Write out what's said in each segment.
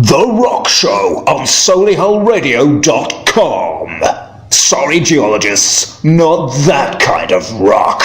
The Rock Show on solihullradio.com. Sorry, geologists, not that kind of rock.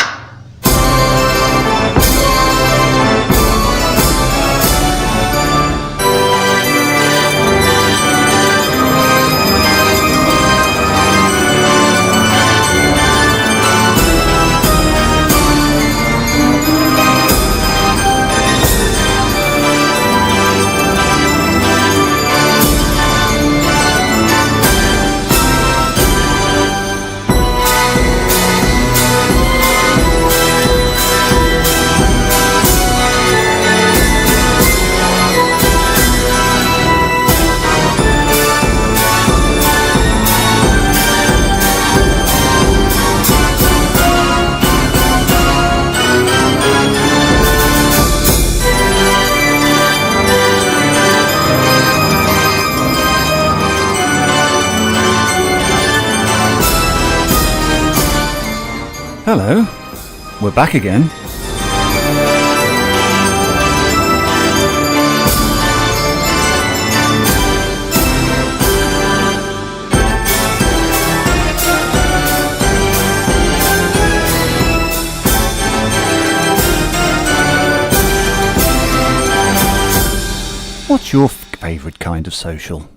Hello, we're back again. What's your favourite kind of social?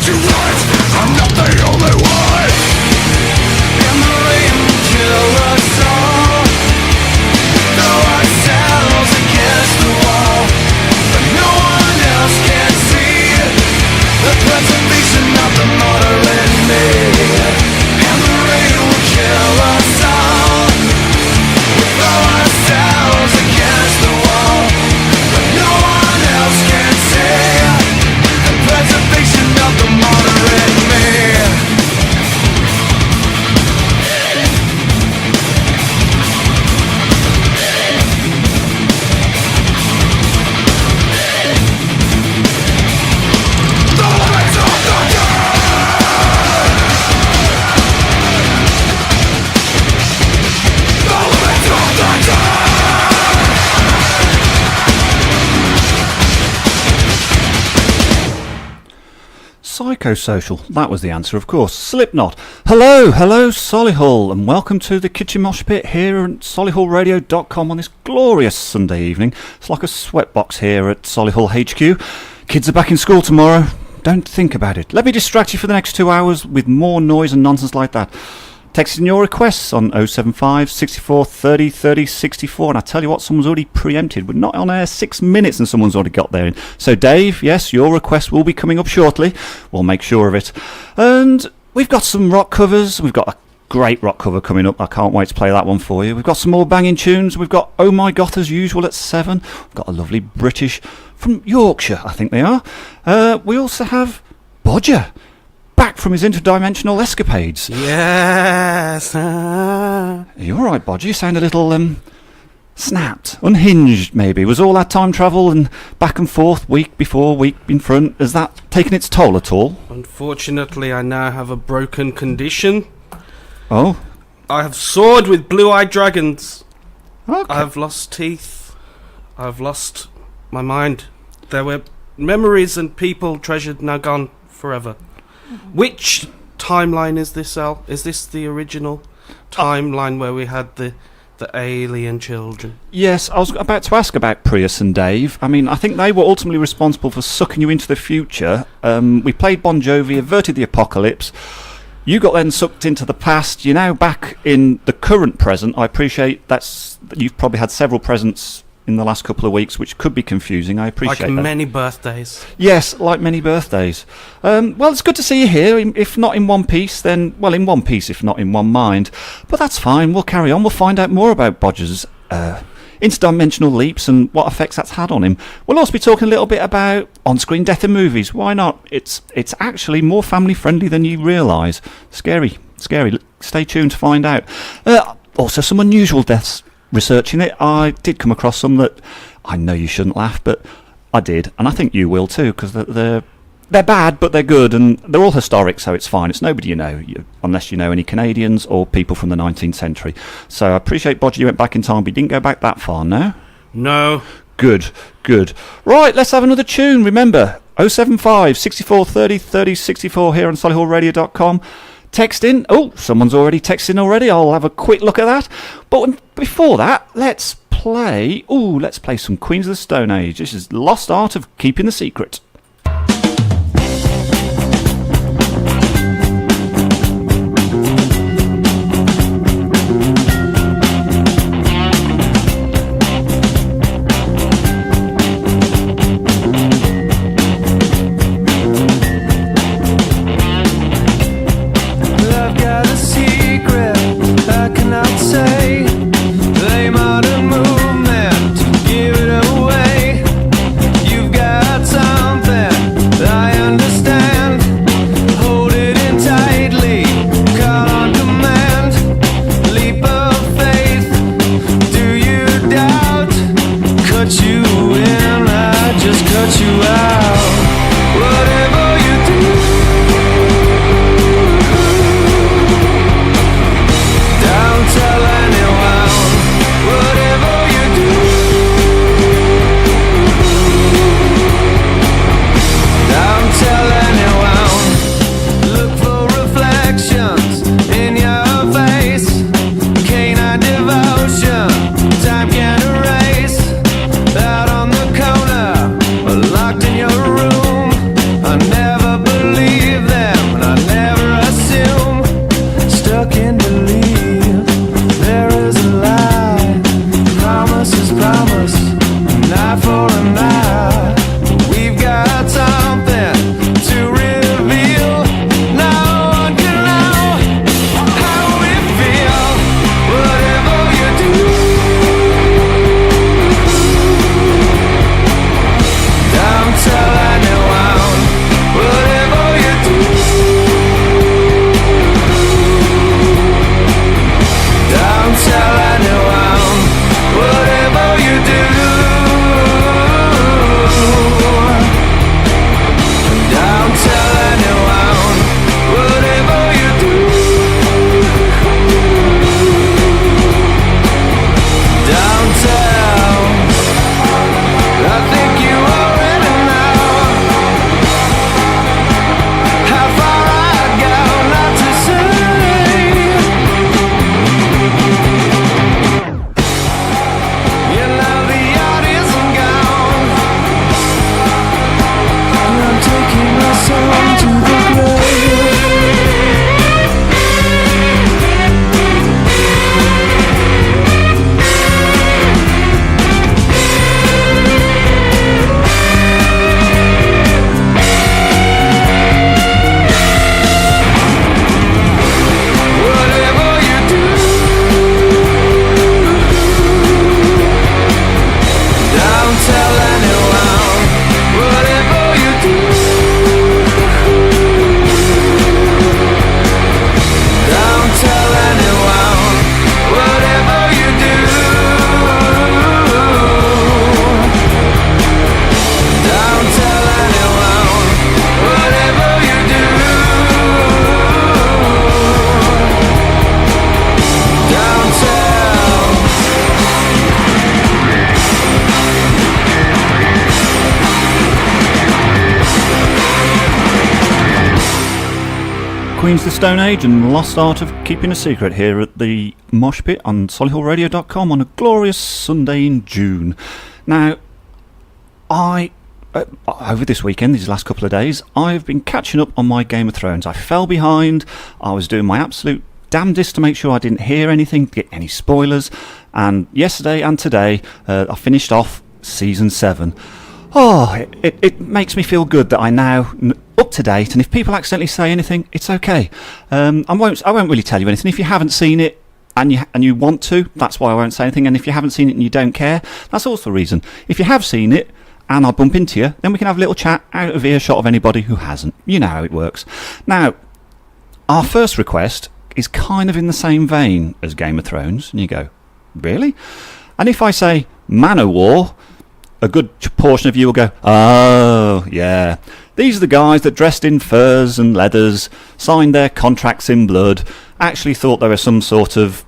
you right, I'm not the only one. And the rain will kill us all. Throw ourselves against the wall, but no one else can see the preservation of the martyr in me. And the rain will kill us all. We throw ourselves against the wall, but no one else can see the preservation of the martyr in me. Psychosocial. That was the answer, of course. Slipknot. Hello, Solihull, and welcome to the Kitchen Mosh Pit here at solihullradio.com on this glorious Sunday evening. It's like a sweatbox here at Solihull HQ. Kids are back in school tomorrow. Don't think about it. Let me distract you for the next 2 hours with more noise and nonsense like that. Text in your requests on 075 64 30 30 64. And I tell you what, someone's already preempted. We're not on air 6 minutes and someone's already got there in. So Dave, yes, your request will be coming up shortly. We'll make sure of it. And we've got some rock covers. We've got a great rock cover coming up. I can't wait to play that one for you. We've got some more banging tunes. We've got Oh My Goth as usual at 7. We've got a lovely British from Yorkshire, I think they are. We also have Bodger, back from his interdimensional escapades. Yes. Are you alright, Bodger? You sound a little, snapped, unhinged, maybe. Was all that time travel and back and forth, week before, week in front, has that taken its toll at all? Unfortunately, I now have a broken condition. Oh? I have soared with blue-eyed dragons. Okay. I have lost teeth. I have lost my mind. There were memories and people treasured, now gone forever. Which timeline is this, Al? Is this the original timeline where we had the alien children? Yes, I was about to ask about Prius and Dave. I mean, I think they were ultimately responsible for sucking you into the future. We played Bon Jovi, averted the apocalypse. You got then sucked into the past. You're now back in the current present. I appreciate you've probably had several presents in the last couple of weeks, which could be confusing. I appreciate like that. many birthdays. Yes, like many birthdays. Well, it's good to see you here. If not in one piece, then, well, in one piece, if not in one mind. But that's fine. We'll carry on. We'll find out more about Bodger's interdimensional leaps and what effects that's had on him. We'll also be talking a little bit about on-screen death in movies. Why not? It's actually more family-friendly than you realise. Scary. Stay tuned to find out. Also, some unusual deaths. Researching it, I did come across some that I know you shouldn't laugh, but I did, and I think you will too, because they're bad, but they're good, and they're all historic, so it's fine. It's nobody you know, unless you know any Canadians or people from the 19th century. So I appreciate, Bodger, you went back in time, but you didn't go back that far, no? No. Good. Right, let's have another tune. Remember, 075 64 30 30 64 here on solihullradio.com. Text in. Oh, someone's already texting already. I'll have a quick look at that. But before that, let's play some Queens of the Stone Age. This is Lost Art of Keeping the Secret. Give it away. You've got something Queens of the Stone Age and Lost Art of Keeping a Secret here at the Mosh Pit on solihullradio.com on a glorious Sunday in June. Now, over this weekend, these last couple of days, I've been catching up on my Game of Thrones. I fell behind. I was doing my absolute damnedest to make sure I didn't hear anything, get any spoilers. And yesterday and today, I finished off Season 7. Oh, it makes me feel good that I now up to date, and if people accidentally say anything, it's okay. I won't really tell you anything. If you haven't seen it and you want to, that's why I won't say anything. And if you haven't seen it and you don't care, that's also the reason. If you have seen it and I bump into you, then we can have a little chat out of earshot of anybody who hasn't. You know how it works. Now, our first request is kind of in the same vein as Game of Thrones, and you go, really? And if I say Manowar, a good portion of you will go, oh, yeah. These are the guys that dressed in furs and leathers, signed their contracts in blood, actually thought they were some sort of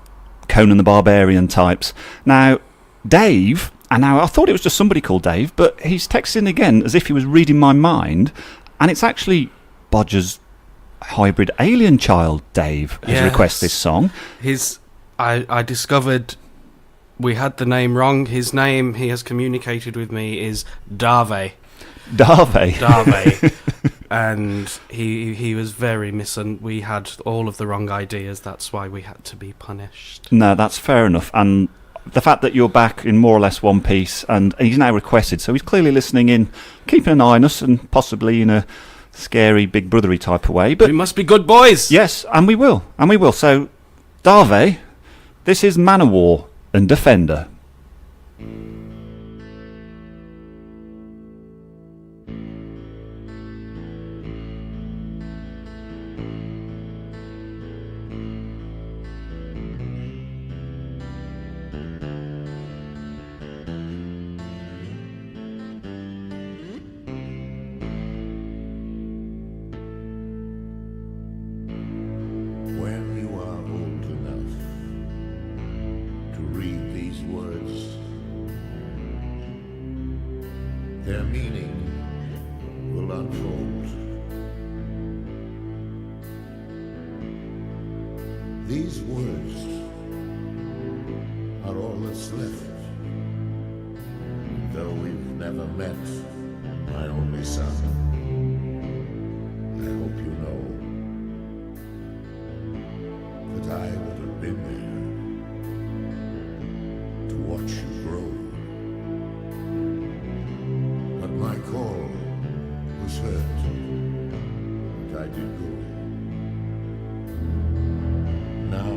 Conan the Barbarian types. Now, Dave, and now I thought it was just somebody called Dave, but he's texting again as if he was reading my mind, and it's actually Bodger's hybrid alien child, Dave, has requested this song. I discovered we had the name wrong. His name, he has communicated with me, is Dave. And he was very we had all of the wrong ideas. That's why we had to be punished. No, that's fair enough. And the fact that you're back in more or less one piece, and he's now requested, so he's clearly listening in, keeping an eye on us, and possibly in a scary big brothery type of way. But we must be good boys. Yes, and we will. So, Dave, this is Manowar and Defender. When you are old enough to read these words, their meaning will unfold. These words are all that's left. Though we've never met, my only son, I hope you know that I would have been there to watch you grow. But my call was heard, and I did go. Now,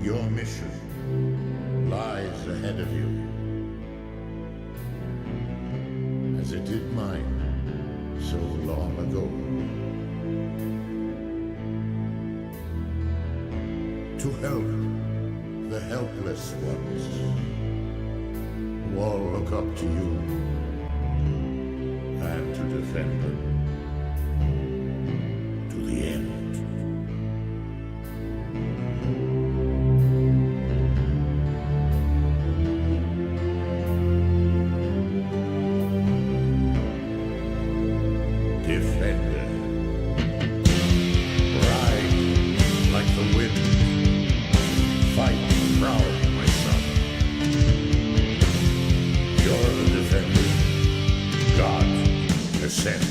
your mission lies ahead of you, as it did mine so long ago. To help the helpless ones who all look up to you, and to defend them to the end. Defender, ride like the wind. Fight proud, my son. You're the defender God has sent.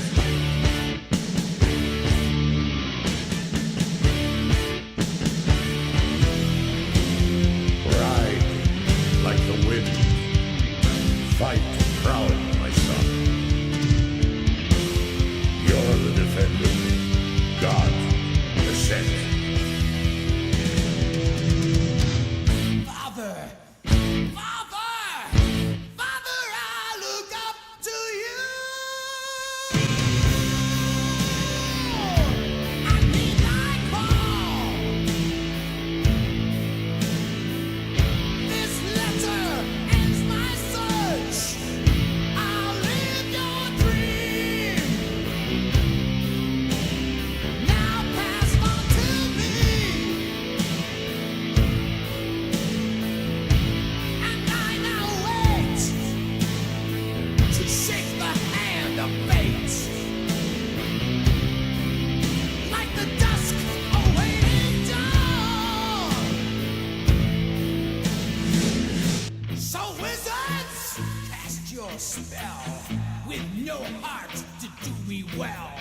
no heart to do me well.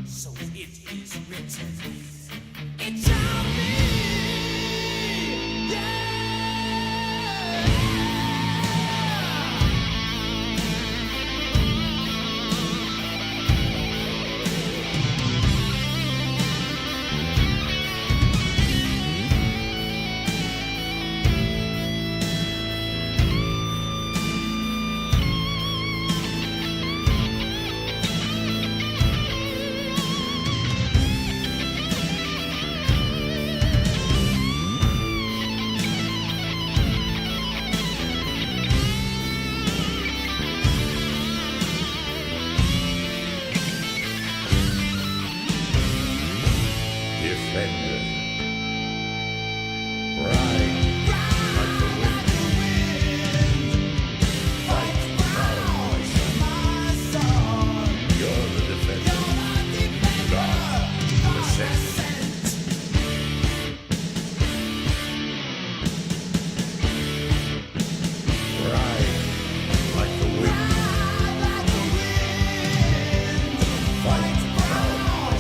So it is written. It shall be. Yeah. Defender. Ride like the wind. Fight proud, my son. You're the defender. God, the sent. Ride like the wind. Fight proud, my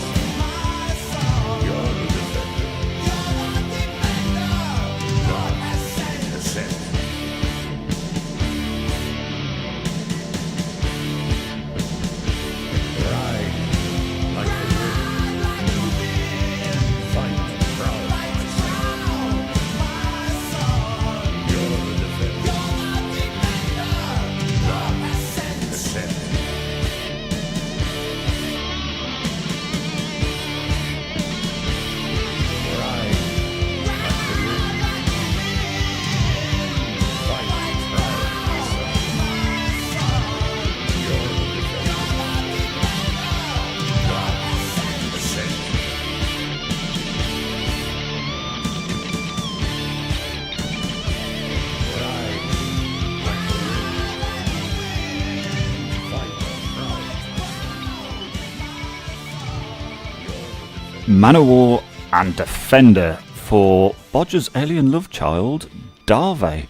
son. You're the defender. God, the sent. Ride like the wind. Fight proud, my son. You're the defender. God, the sent. Ride like the wind. Fight proud, my son. You're the defender. God, the sent. Ride like the wind. Fight proud, Manowar and Defender for Bodger's alien love child, Darve.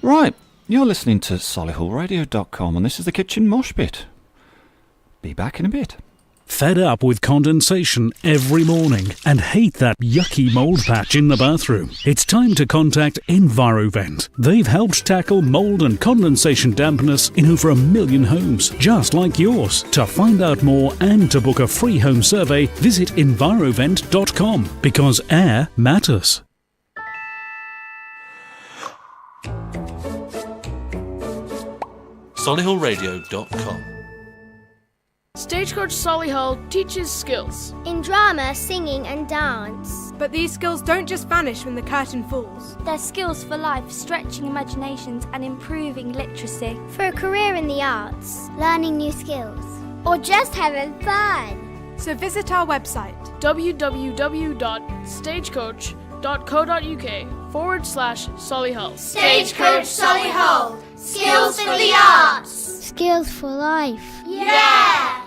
Right, you're listening to solihullradio.com and this is the Kitchen Mosh Pit. Be back in a bit. Fed up with condensation every morning and hate that yucky mould patch in the bathroom? It's time to contact EnviroVent. They've helped tackle mould and condensation dampness in over 1 million homes, just like yours. To find out more and to book a free home survey, visit envirovent.com, because air matters. solihullradio.com. Stagecoach Solihull teaches skills. In drama, singing and dance. But these skills don't just vanish when the curtain falls. They're skills for life, stretching imaginations and improving literacy. For a career in the arts, learning new skills. Or just having fun. So visit our website www.stagecoach.co.uk/Solihull. Stagecoach Solihull. Skills for the arts. Skills for life. Yeah!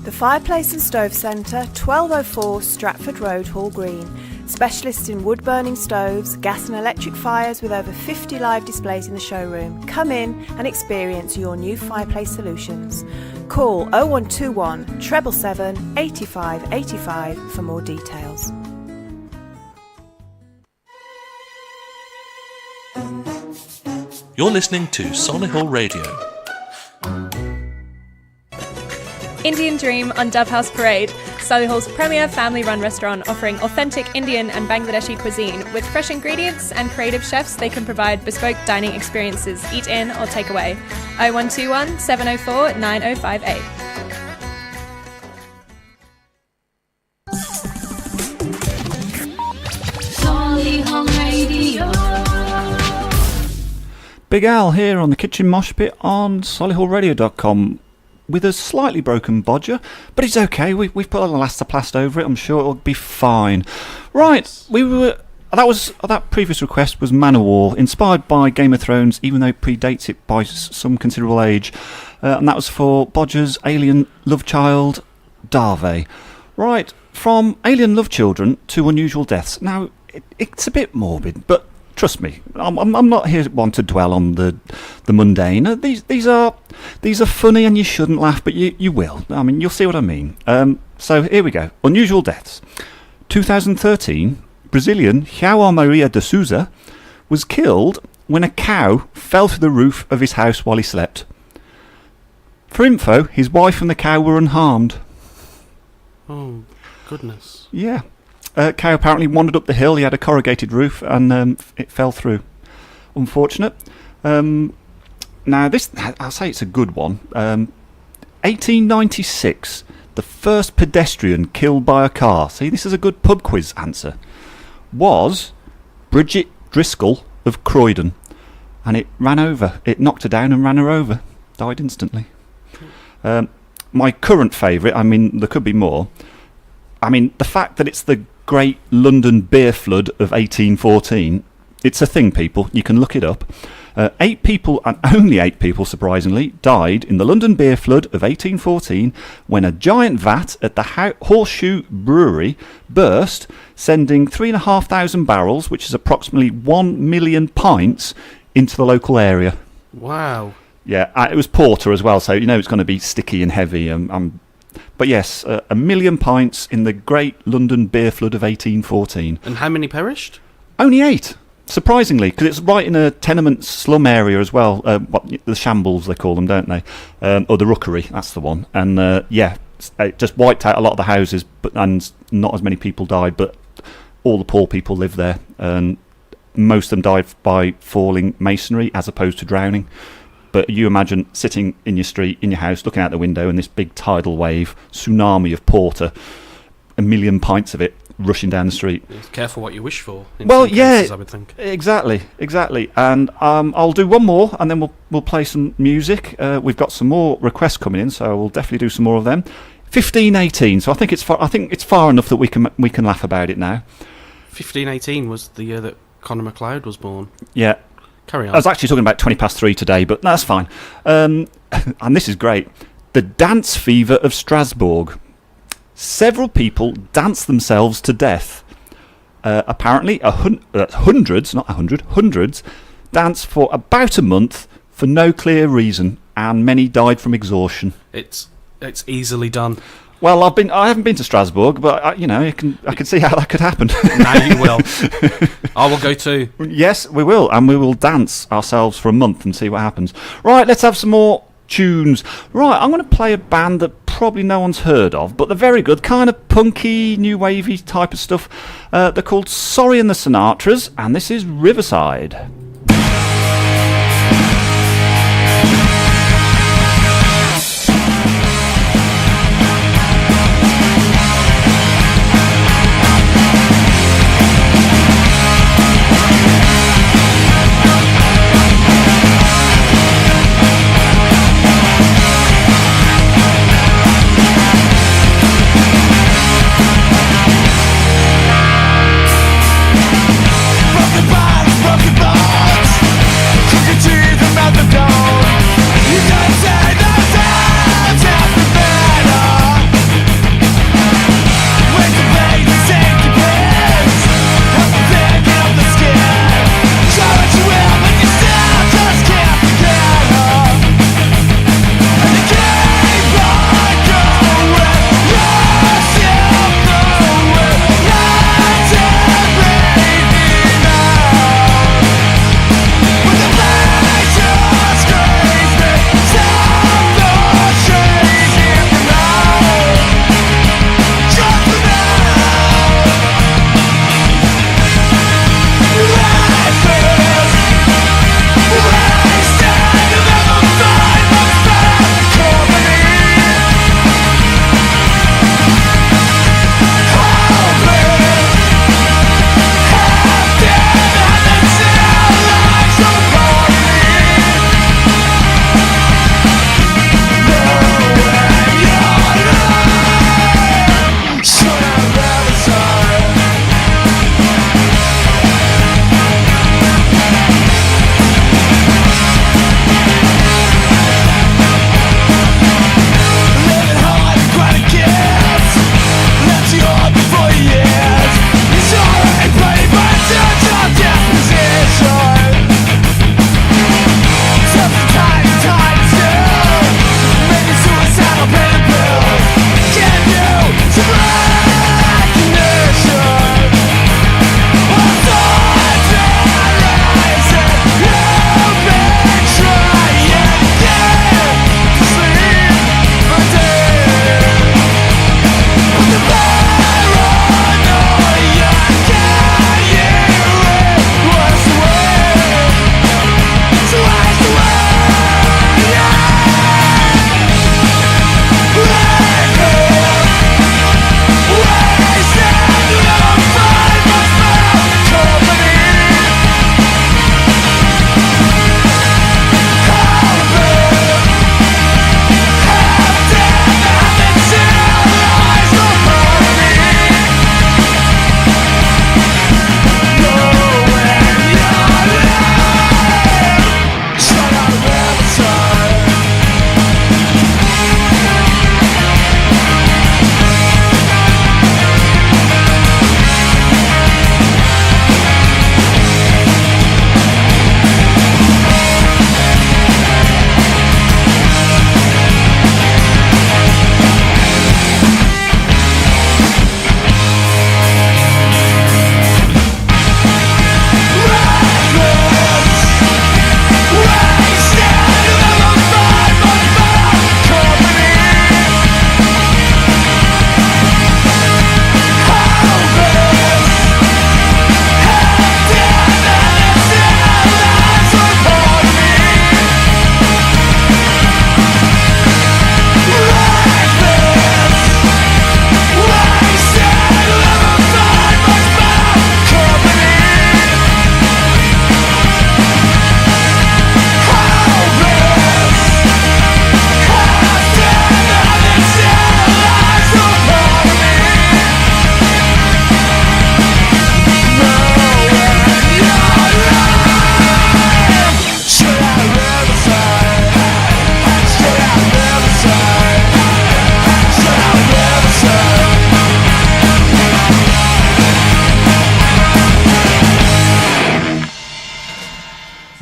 The Fireplace and Stove Centre, 1204 Stratford Road, Hall Green. Specialists in wood-burning stoves, gas and electric fires with over 50 live displays in the showroom. Come in and experience your new fireplace solutions. Call 0121 777 85 85 for more details. You're listening to Solihull Radio. Indian Dream on Dove House Parade, Solihull's premier family-run restaurant offering authentic Indian and Bangladeshi cuisine with fresh ingredients and creative chefs. They can provide bespoke dining experiences, eat in or take away. 0121 704 9058. Solihull Radio. Big Al here on the Kitchen Mosh Pit on solihullradio.com with a slightly broken bodger, but it's okay. We've put a elastoplast over it. I'm sure it'll be fine. Right, that previous request was Manowar, inspired by Game of Thrones, even though it predates it by some considerable age, and that was for Bodger's alien love child, Darve. Right, from alien love children to unusual deaths. Now, it's a bit morbid, but Trust me, I'm not here one to dwell on the mundane. These are funny, and you shouldn't laugh, but you will. I mean, you'll see what I mean. So here we go. Unusual deaths. 2013, Brazilian João Maria de Souza was killed when a cow fell through the roof of his house while he slept. For info, his wife and the cow were unharmed. Oh, goodness. Yeah. Cow apparently wandered up the hill. He had a corrugated roof, and it fell through. Unfortunate. Now, this, I'll say it's a good one. 1896, the first pedestrian killed by a car. See, this is a good pub quiz answer. Was Bridget Driscoll of Croydon. And it ran over. It knocked her down and ran her over. Died instantly. My current favourite, I mean, there could be more. I mean, the fact that it's the Great London Beer Flood of 1814, it's a thing, people. You can look it up. 8 people, and only 8 people, surprisingly, died in the London Beer Flood of 1814 when a giant vat at the Horseshoe Brewery burst, sending 3,500 barrels, which is approximately 1 million pints, into the local area. Wow. Yeah, it was porter as well, so you know it's going to be sticky and heavy. But yes, 1 million pints in the Great London Beer Flood of 1814. And how many perished? Only 8, surprisingly, because it's right in a tenement slum area as well. The shambles, they call them, don't they? Or the rookery, that's the one. And yeah, it just wiped out a lot of the houses, and not as many people died, but all the poor people lived there. And most of them died by falling masonry as opposed to drowning. But you imagine sitting in your street, in your house, looking out the window, and this big tidal wave, tsunami of porter, 1 million pints of it rushing down the street. Careful what you wish for. Well, yeah, cases, I would think. Exactly. And I'll do one more, and then we'll play some music. We've got some more requests coming in, so we'll definitely do some more of them. 1518. So I think it's far enough that we can laugh about it now. 1518 was the year that Conor MacLeod was born. Yeah. Carry on. I was actually talking about 3:20 today, but that's fine. And this is great. The dance fever of Strasbourg. Several people danced themselves to death. Apparently, hundreds danced for about a month for no clear reason, and many died from exhaustion. It's easily done. Well, I haven't been to Strasbourg, but I can see how that could happen. Now you will. I will go too. Yes, we will, and we will dance ourselves for a month and see what happens. Right, let's have some more tunes. Right, I'm going to play a band that probably no one's heard of, but they're very good, kind of punky, new wavy type of stuff. They're called Sorry and the Sinatras, and this is Riverside. Broken bars, broken bones.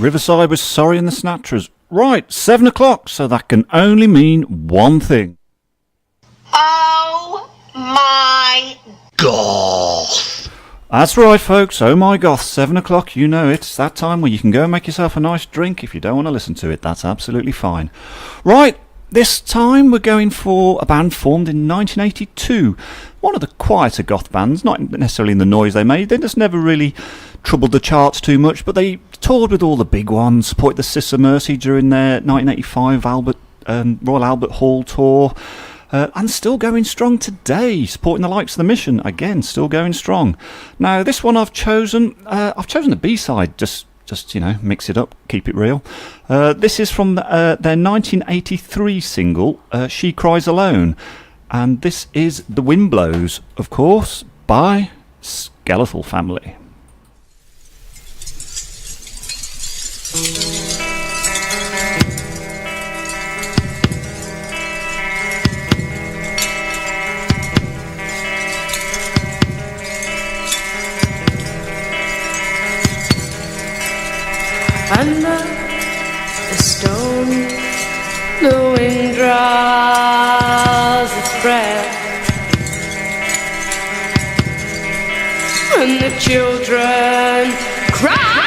Riverside was Sorry and the Snatchers. Right, 7 o'clock, so that can only mean one thing. Oh my God. That's right, folks. Oh my goth, 7 o'clock, you know it. It's that time where you can go and make yourself a nice drink. If you don't want to listen to it, that's absolutely fine. Right, this time we're going for a band formed in 1982. One of the quieter goth bands, not necessarily in the noise they made. They just never really troubled the charts too much, but they toured with all the big ones, supported the Sister Mercy during their 1985 Royal Albert Hall tour. And still going strong today, supporting the likes of The Mission, again, still going strong. Now, this one I've chosen the B-side, just mix it up, keep it real. This is from their 1983 single, She Cries Alone. And this is The Wind Blows, of course, by Skeletal Family. Under the stone, the wind draws its breath, and the children cry.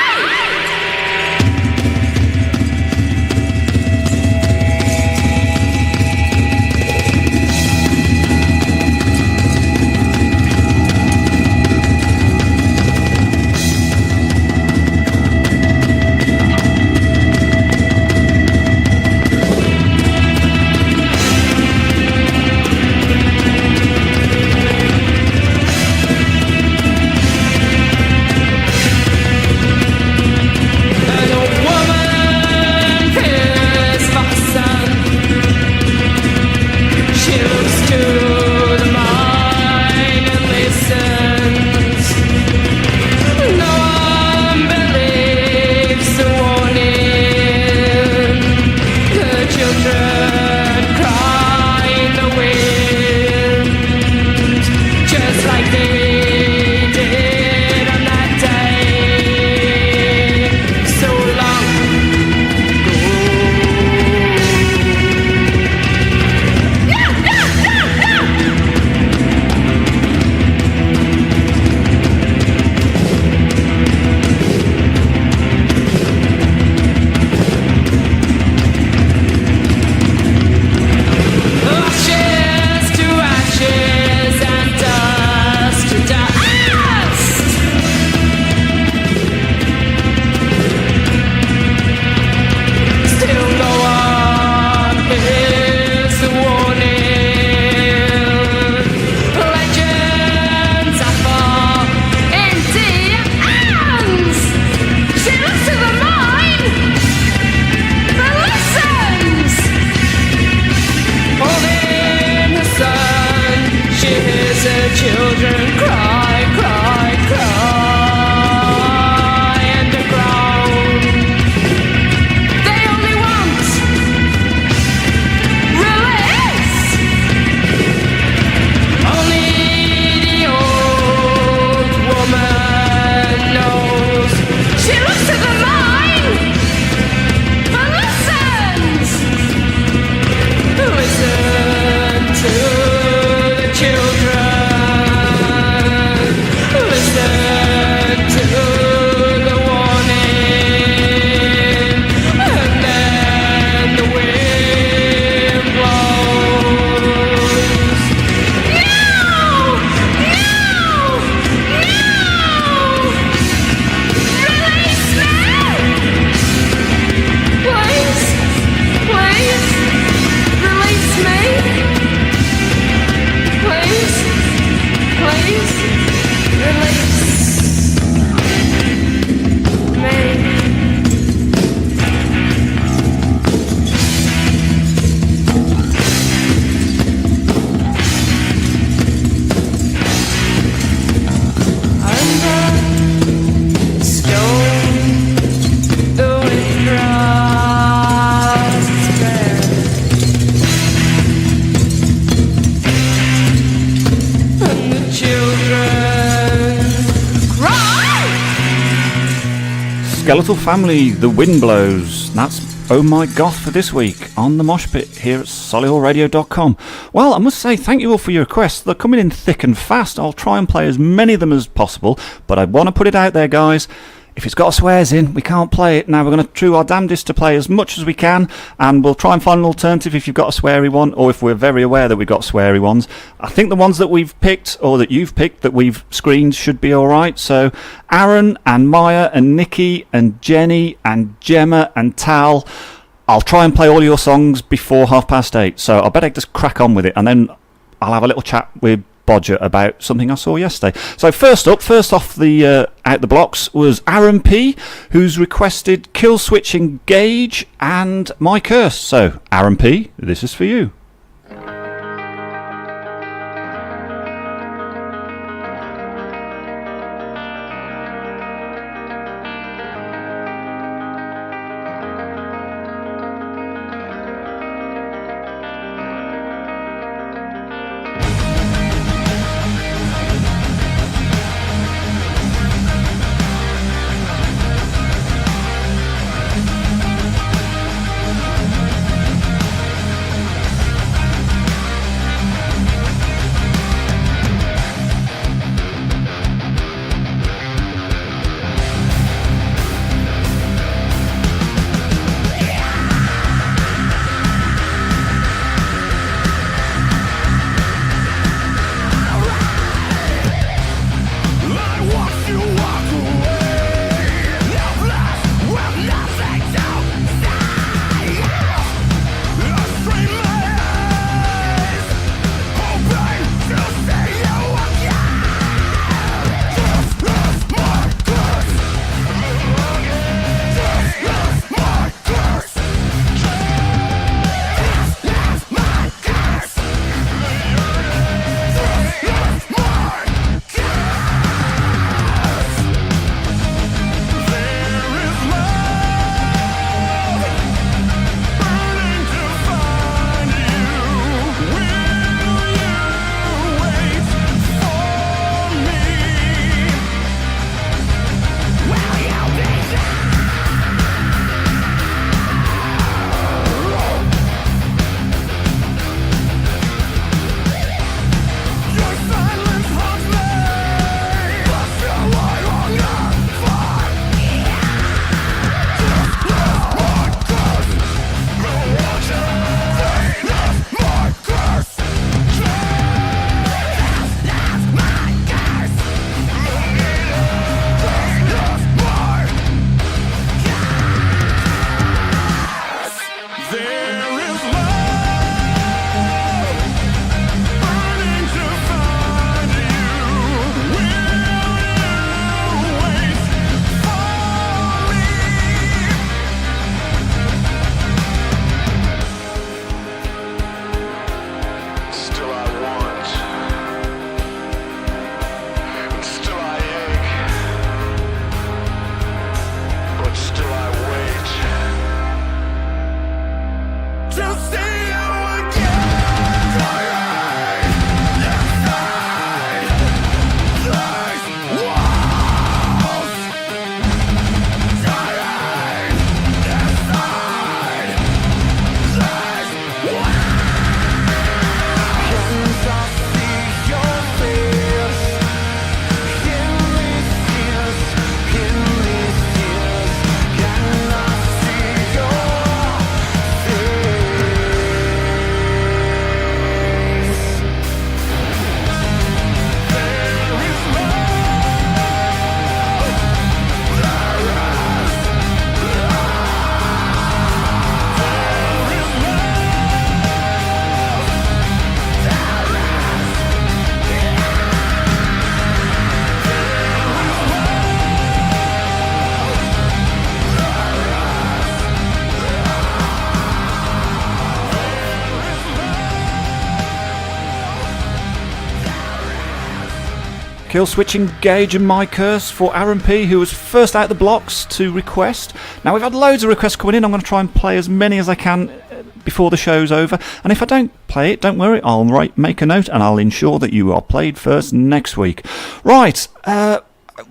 Listen to the children. Skeletal Family, The Wind Blows. That's Oh My Goth for this week on the Mosh Pit here at solihullradio.com. Well, I must say thank you all for your requests. They're coming in thick and fast. I'll try and play as many of them as possible, but I want to put it out there, guys. If it's got swears in, we can't play it. Now, we're going to do our damnedest to play as much as we can, and we'll try and find an alternative if you've got a sweary one, or if we're very aware that we've got sweary ones. I think the ones that we've picked, or that you've picked, that we've screened should be alright. So, Aaron and Maya and Nikki and Jenny and Gemma and Tal, I'll try and play all your songs before 8:30. So, I better just crack on with it, and then I'll have a little chat with Bodger about something I saw yesterday. So first off the out the blocks was Aaron P, who's requested Kill Switch Engage and My Curse. So Aaron P, this is for you. Kill Switch Engage and My Curse for Aaron P, who was first out the blocks to request. Now, we've had loads of requests coming in. I'm going to try and play as many as I can before the show's over. And if I don't play it, don't worry, I'll make a note and I'll ensure that you are played first next week. Right,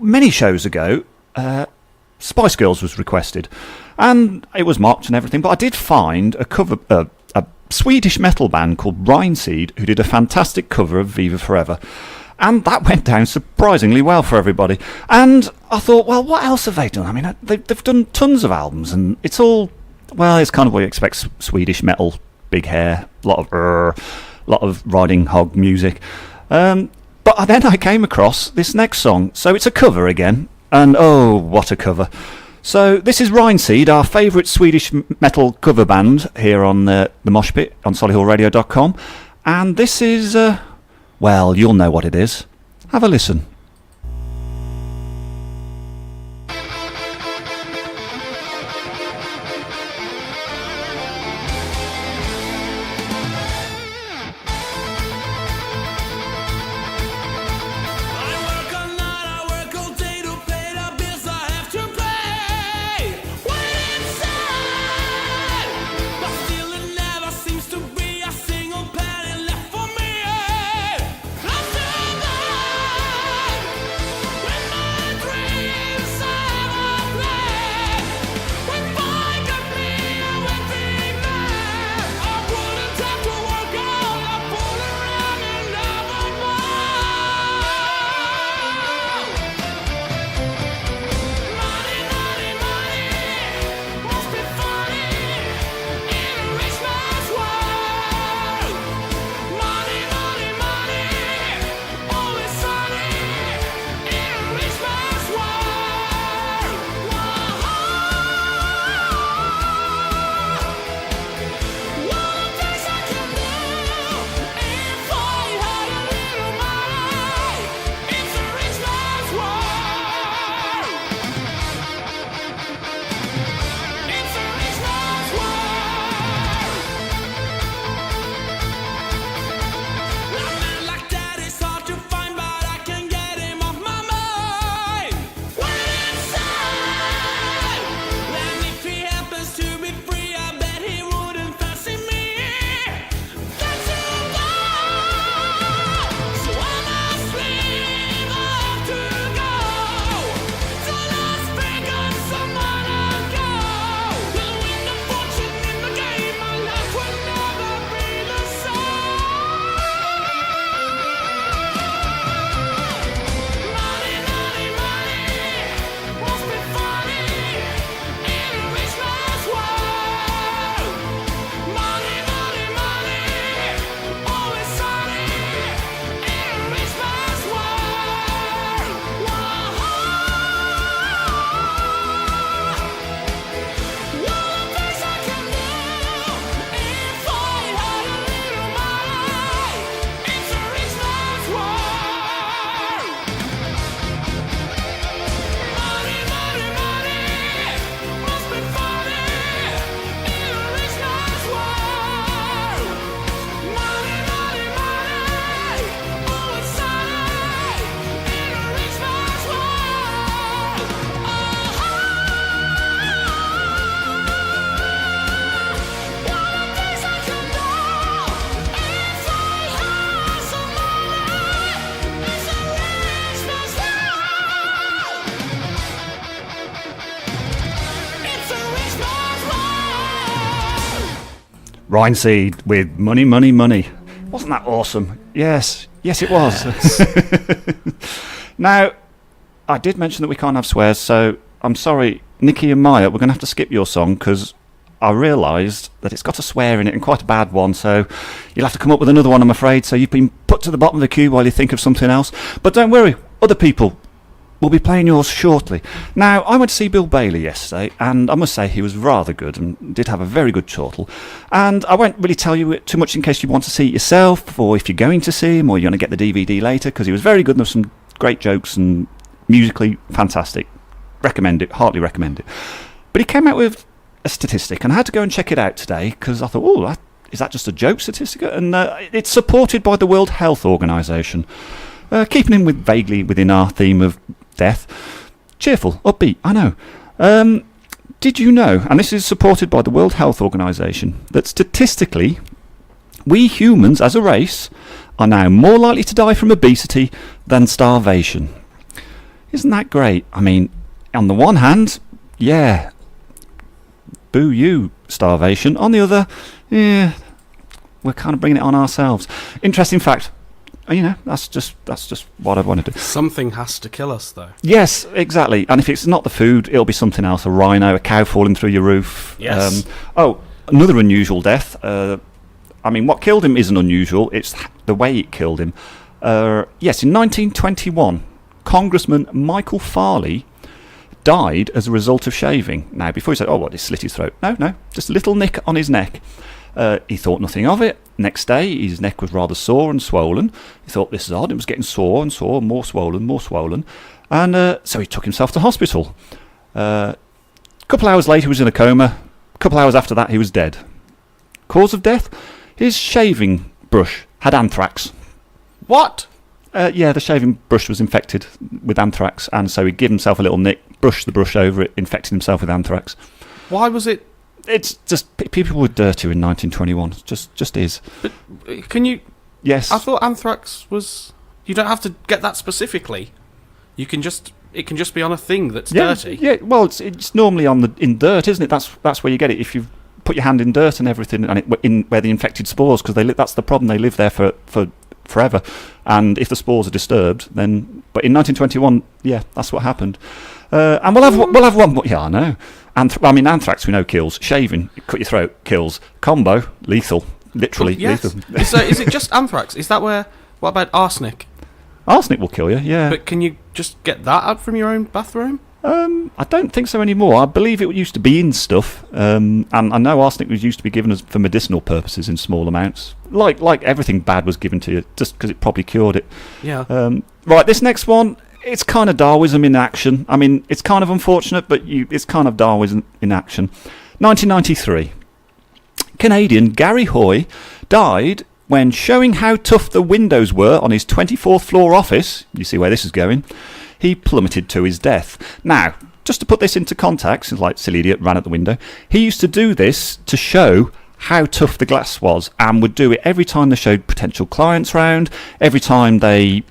many shows ago, Spice Girls was requested, and it was mocked and everything. But I did find a cover, a Swedish metal band called Rhineseed, who did a fantastic cover of Viva Forever. And that went down surprisingly well for everybody. And I thought, well, what else have they done? I mean, they've done tons of albums, and it's all, well, it's kind of what you expect, Swedish metal, big hair, lot of riding hog music. But then I came across this next song. So it's a cover again, and oh, what a cover. So this is Rhineseed, our favourite Swedish metal cover band here on the Mosh Pit on solihullradio.com. And this is, well, you'll know what it is. Have a listen. Rhineseed with Money, Money, Money. Wasn't that awesome? Yes, it was. Now, I did mention that we can't have swears, so I'm sorry, Nikki and Maya, we're going to have to skip your song because I realised that it's got a swear in it, and quite a bad one, so you'll have to come up with another one, I'm afraid. So you've been put to the bottom of the queue while you think of something else. But don't worry, other people will be playing yours shortly. Now, I went to see Bill Bailey yesterday, and I must say he was rather good and did have a very good chortle. And I won't really tell you too much in case you want to see it yourself, or if you're going to see him, or you're going to get the DVD later, because he was very good and there were some great jokes and musically fantastic. Recommend it, heartily recommend it. But he came out with a statistic, and I had to go and check it out today, because I thought, is that just a joke statistic? And it's supported by the World Health Organization. Keeping in vaguely within our theme of death. Cheerful, upbeat, I know. Did you know, and this is supported by the World Health Organization, that statistically, we humans as a race are now more likely to die from obesity than starvation? Isn't that great? I mean, on the one hand, yeah, boo you, starvation. On the other, yeah, we're kind of bringing it on ourselves. Interesting fact. That's just what I want to do. Something has to kill us, though. Yes, exactly. And if it's not the food, it'll be something else. A rhino, a cow falling through your roof. Yes. Another unusual death. What killed him isn't unusual. It's the way it killed him. Yes, in 1921, Congressman Michael Farley died as a result of shaving. Now, before you say, oh, what, he slit his throat? No, just a little nick on his neck. He thought nothing of it. Next day, his neck was rather sore and swollen. He thought, this is odd. It was getting sore and sore, more swollen. And so he took himself to hospital. A couple hours later, he was in a coma. A couple hours after that, he was dead. Cause of death? His shaving brush had anthrax. What? Yeah, the shaving brush was infected with anthrax, and so he gave himself a little nick, brushed the brush over it, infected himself with anthrax. Why was it? It's just people were dirty in 1921. Just is. But can you? Yes. I thought anthrax was. You don't have to get that specifically. It can just be on a thing that's dirty. Yeah. Well, it's normally in dirt, isn't it? That's where you get it. If you put your hand in dirt and everything, and in where the infected spores, because that's the problem. They live there for forever, and if the spores are disturbed, then. But in 1921, yeah, that's what happened. And we'll have one more. Yeah, I know. Anthrax we know kills. Shaving, cut your throat, kills. Combo, lethal, literally lethal. So is it just anthrax? Is that where? What about arsenic? Arsenic will kill you. Yeah. But can you just get that out from your own bathroom? I don't think so anymore. I believe it used to be in stuff, and I know arsenic was used to be given for medicinal purposes in small amounts. Like everything bad was given to you, just because it probably cured it. Yeah. Right, this next one, it's kind of Darwinism in action. It's kind of unfortunate, but it's kind of Darwinism in action. 1993. Canadian Gary Hoy died when showing how tough the windows were on his 24th floor office. You see where this is going. He plummeted to his death. Now, just to put this into context, it's like silly idiot ran at the window. He used to do this to show how tough the glass was, and would do it every time they showed potential clients round, every time they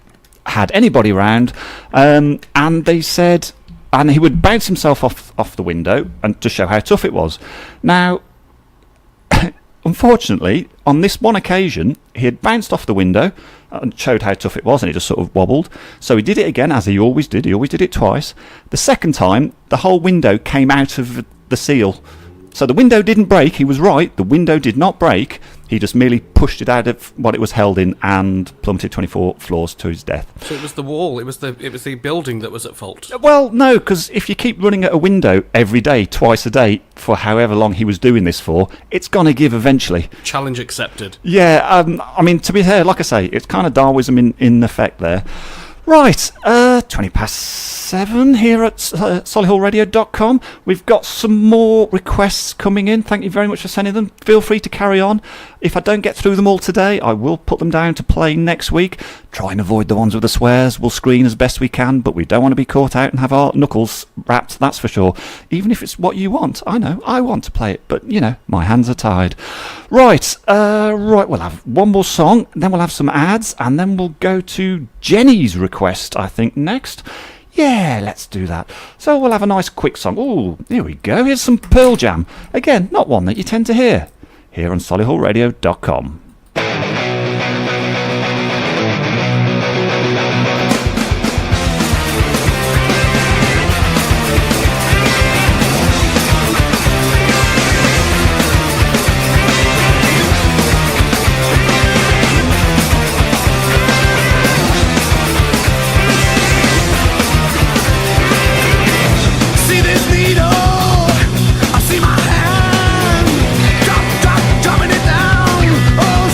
had anybody round, and they said, and he would bounce himself off the window and to show how tough it was. Now, unfortunately, on this one occasion, he had bounced off the window and showed how tough it was, and it just sort of wobbled. So he did it again, as he always did. He always did it twice. The second time, the whole window came out of the seal. So the window didn't break. He was right. The window did not break. He just merely pushed it out of what it was held in and plummeted 24 floors to his death. So it was the wall. It was the building that was at fault. Well, no, because if you keep running at a window every day, twice a day, for however long he was doing this for, it's going to give eventually. Challenge accepted. Yeah, to be fair, like I say, it's kind of Darwinism in effect there. Right, 7:20 here at solihullradio.com. We've got some more requests coming in. Thank you very much for sending them. Feel free to carry on. If I don't get through them all today, I will put them down to play next week. Try and avoid the ones with the swears. We'll screen as best we can, but we don't want to be caught out and have our knuckles wrapped, that's for sure. Even if it's what you want. I know, I want to play it, but, my hands are tied. Right, we'll have one more song, then we'll have some ads, and then we'll go to Jenny's request, I think, next. Yeah, let's do that. So we'll have a nice quick song. Ooh, here we go. Here's some Pearl Jam. Again, not one that you tend to hear. Here on solihullradio.com. See this needle? I see my hand. Dropping it down. Oh.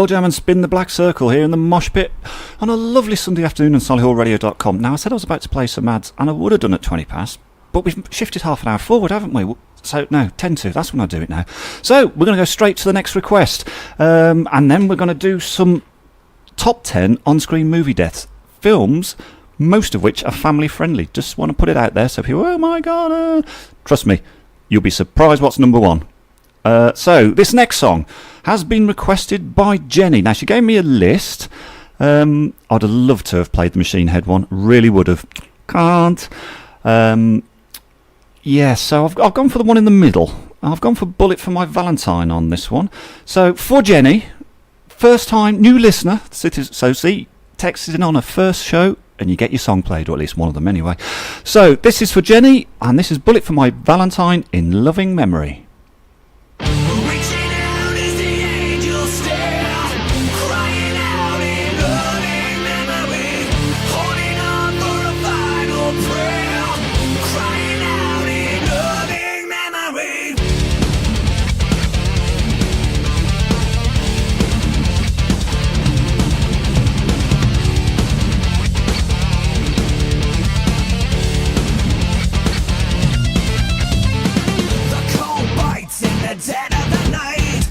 Pearl Jam and Spin the Black Circle here in the Mosh Pit on a lovely Sunday afternoon on solihullradio.com. Now, I said I was about to play some ads, and I would have done at 20 past, but we've shifted half an hour forward, haven't we? So, no, 10 to. That's when I do it now. So, we're going to go straight to the next request, and then we're going to do some top 10 on-screen movie deaths. Films, most of which are family-friendly. Just want to put it out there so people, oh my God, trust me, you'll be surprised what's number one. So, this next song has been requested by Jenny. Now, she gave me a list. I'd have loved to have played the Machine Head one. Really would have. Can't. Yeah, so I've gone for the one in the middle. I've gone for Bullet for My Valentine on this one. So, for Jenny, first time, new listener. So, see, texted in on her first show, and you get your song played, or at least one of them anyway. So, this is for Jenny, and this is Bullet for My Valentine in loving memory. Dead of the night,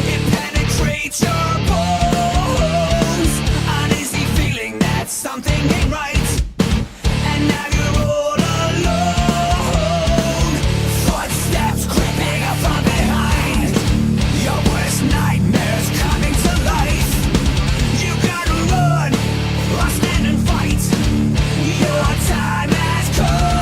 it penetrates your bones. Uneasy feeling that something ain't right, and now you're all alone. Footsteps creeping up from behind, your worst nightmares coming to life. You gotta run or stand and fight. Your time has come.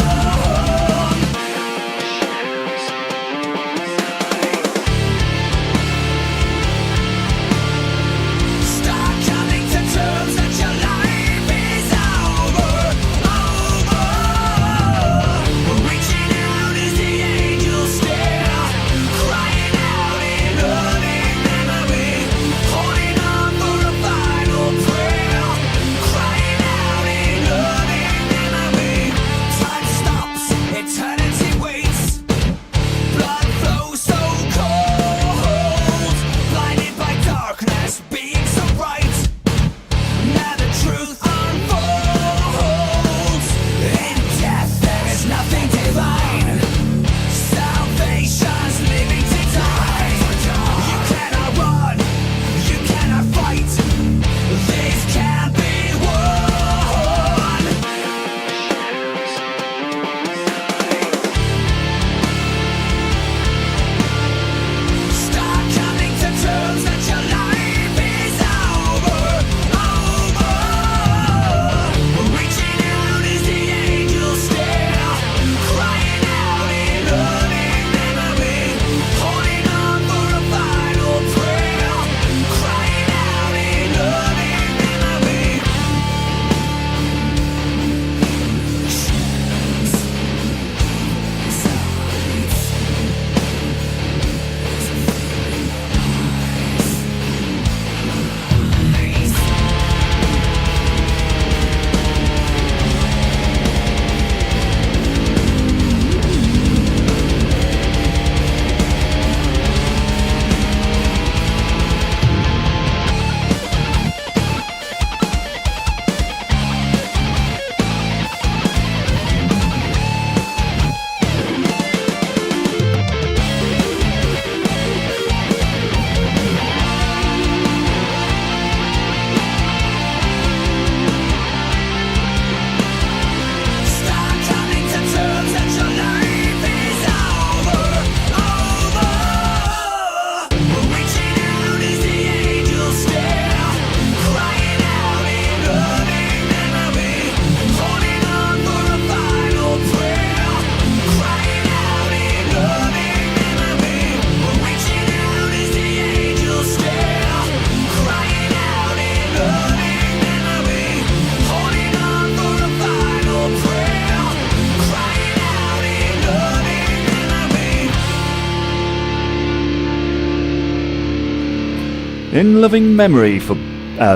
In loving memory for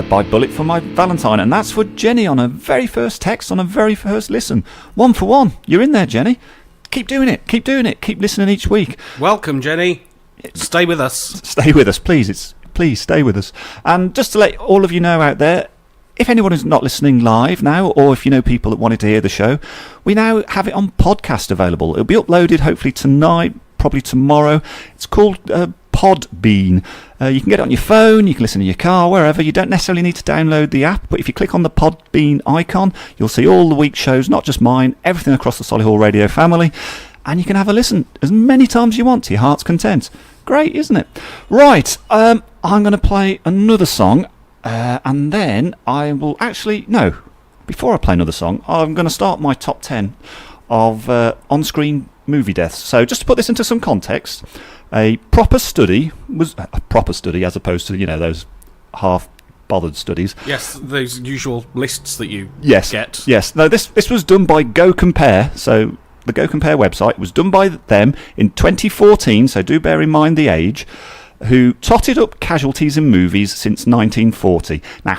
by Bullet for My Valentine, and that's for Jenny on her very first text, on her very first listen. 1 for 1. You're in there, Jenny. Keep doing it. Keep listening each week. Welcome, Jenny. Stay with us. Stay with us, please. It's please stay with us. And just to let all of you know out there, if anyone is not listening live now, or if you know people that wanted to hear the show, we now have it on podcast available. It'll be uploaded hopefully tonight, probably tomorrow. It's called Podbean. You can get it on your phone, you can listen in your car, wherever. You don't necessarily need to download the app, but if you click on the Podbean icon, you'll see all the week's shows, not just mine, everything across the Solihull Radio family, and you can have a listen as many times as you want to your heart's content. Great, isn't it? Right, I'm going to play another song. And then I will before I play another song, I'm going to start my top 10 of on-screen movie deaths. So just to put this into some context, a proper study as opposed to, those half-bothered studies. Yes, those usual lists that you get. Yes. No, this was done by Go Compare. So the Go Compare website was done by them in 2014, so do bear in mind the age, who totted up casualties in movies since 1940. Now,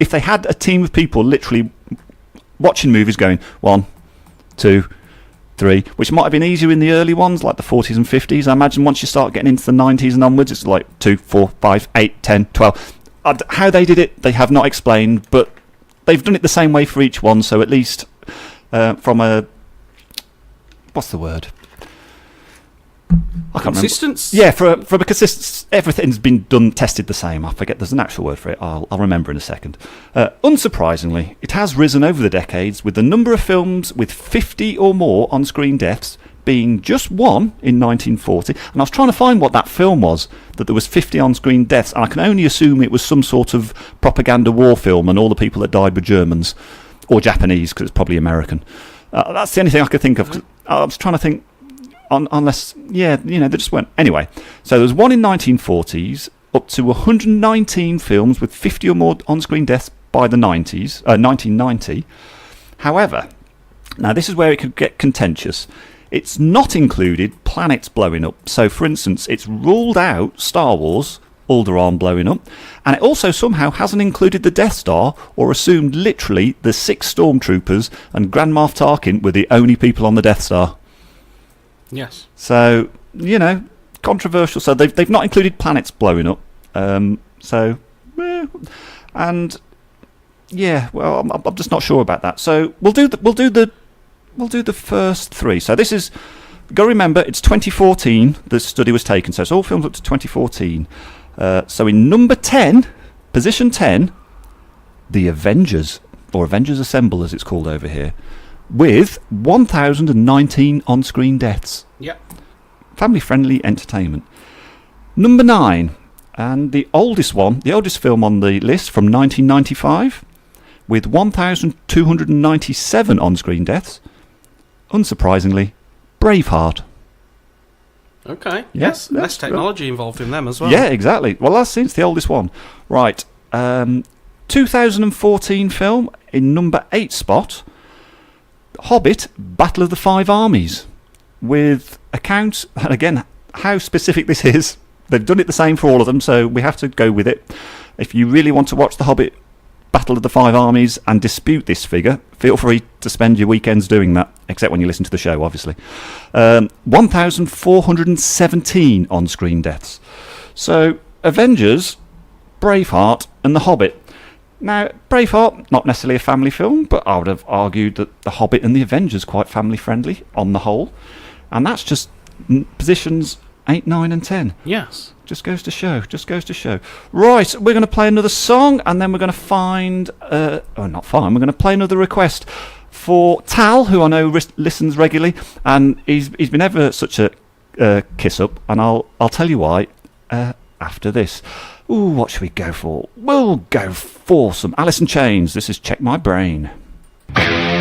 if they had a team of people literally watching movies going 1, 2, 3, which might have been easier in the early ones, like the 40s and 50s. I imagine once you start getting into the 90s and onwards, it's like 2, 4, 5, 8, 10, 12. How they did it, they have not explained, but they've done it the same way for each one, so at least from a... What's the word? I can't Consistence? remember. Yeah, from a consistency, everything's been tested the same. I forget, there's an actual word for it. I'll remember in a second. Unsurprisingly, it has risen over the decades, with the number of films with 50 or more on-screen deaths being just one in 1940. And I was trying to find what that film was, that there was 50 on-screen deaths, and I can only assume it was some sort of propaganda war film, and all the people that died were Germans, or Japanese, because it's probably American. That's the only thing I could think of. 'Cause I was trying to think... Unless, they just went. Anyway, so there was one in 1940s, up to 119 films with 50 or more on-screen deaths by the 1990. However, now this is where it could get contentious. It's not included planets blowing up. So, for instance, it's ruled out Star Wars, Alderaan blowing up, and it also somehow hasn't included the Death Star, or assumed literally the 6 stormtroopers and Grand Moff Tarkin were the only people on the Death Star. Yes. So, controversial. So they've not included planets blowing up. I'm just not sure about that. So we'll do the first 3. So this is, got to remember, it's 2014. The study was taken, so it's all films up to 2014. So in number 10, position 10, The Avengers, or Avengers Assemble as it's called over here, with 1,019 on-screen deaths. Yep. Family-friendly entertainment. Number 9, and the oldest film on the list, from 1995, with 1,297 on-screen deaths. Unsurprisingly, Braveheart. Okay. Yes. Less technology involved in them as well. Yeah, exactly. Well, it's the oldest one. Right. 2014 film in number 8 spot, Hobbit, Battle of the Five Armies, with accounts, and again, how specific this is, they've done it the same for all of them, so we have to go with it. If you really want to watch the Hobbit, Battle of the Five Armies, and dispute this figure, feel free to spend your weekends doing that, except when you listen to the show, obviously. 1,417 on-screen deaths. So, Avengers, Braveheart, and The Hobbit. Now, Braveheart, not necessarily a family film, but I would have argued that The Hobbit and The Avengers quite family-friendly on the whole. And that's just positions 8, 9 and 10. Yes. Just goes to show. Right, we're going to play another song, and then we're going to we're going to play another request for Tal, who I know listens regularly, and he's been ever such a kiss-up, and I'll tell you why after this. Ooh, what should we go for? We'll go for some Alice in Chains. This is Check My Brain. Check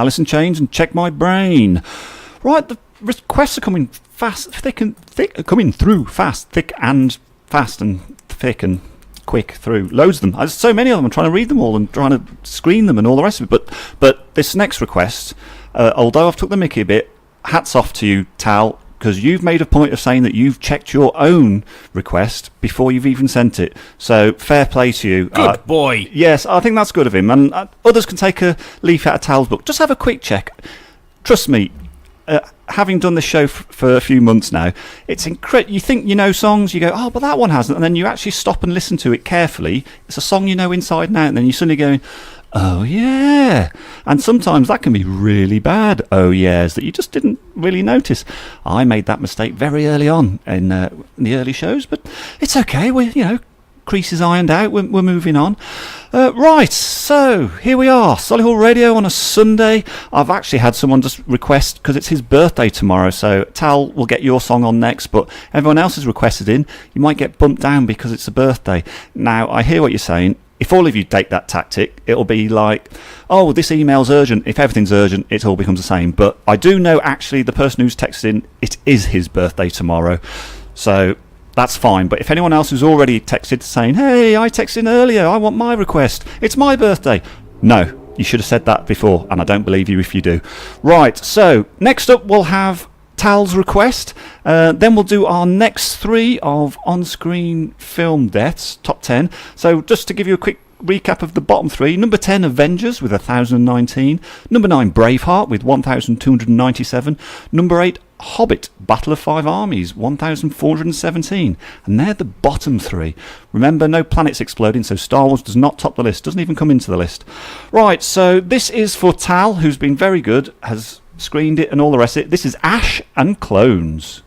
Alice in Chains and Check My Brain. Right, the requests are coming fast, thick, coming through fast, thick and fast and thick and quick through. Loads of them. There's so many of them. I'm trying to read them all and trying to screen them and all the rest of it. But this next request, although I've took the mickey a bit, hats off to you, Tal, because you've made a point of saying that you've checked your own request before you've even sent it. So fair play to you. Good boy. Yes, I think that's good of him. And others can take a leaf out of Tal's book. Just have a quick check. Trust me, having done this show for a few months now, it's incredible. You think you know songs, you go, oh, but that one hasn't. And then you actually stop and listen to it carefully. It's a song you know inside and out. And then you're suddenly going, oh yeah. And sometimes that can be really bad oh yeahs that you just didn't really notice. I made that mistake very early on in the early shows, but it's okay. We're, creases ironed out. We're moving on. Right, so here we are, Solihull Radio on a Sunday. I've actually had someone just request, because it's his birthday tomorrow, so Tal will get your song on next, but everyone else has requested in. You might get bumped down because it's a birthday. Now, I hear what you're saying. If all of you take that tactic, it'll be like, oh, this email's urgent. If everything's urgent, it all becomes the same. But I do know, actually, the person who's texted in, it is his birthday tomorrow. So that's fine. But if anyone else who's already texted saying, hey, I texted in earlier, I want my request, it's my birthday. No, you should have said that before, and I don't believe you if you do. Right, so next up we'll have Tal's request. Then we'll do our next 3 of on-screen film deaths, top 10. So just to give you a quick recap of the bottom 3. Number 10, Avengers with 1,019. Number 9, Braveheart with 1,297. Number 8, Hobbit, Battle of Five Armies, 1,417. And they're the bottom 3. Remember, no planets exploding, so Star Wars does not top the list, doesn't even come into the list. Right, so this is for Tal, who's been very good, has screened it and all the rest of it. This is Ash and Clones.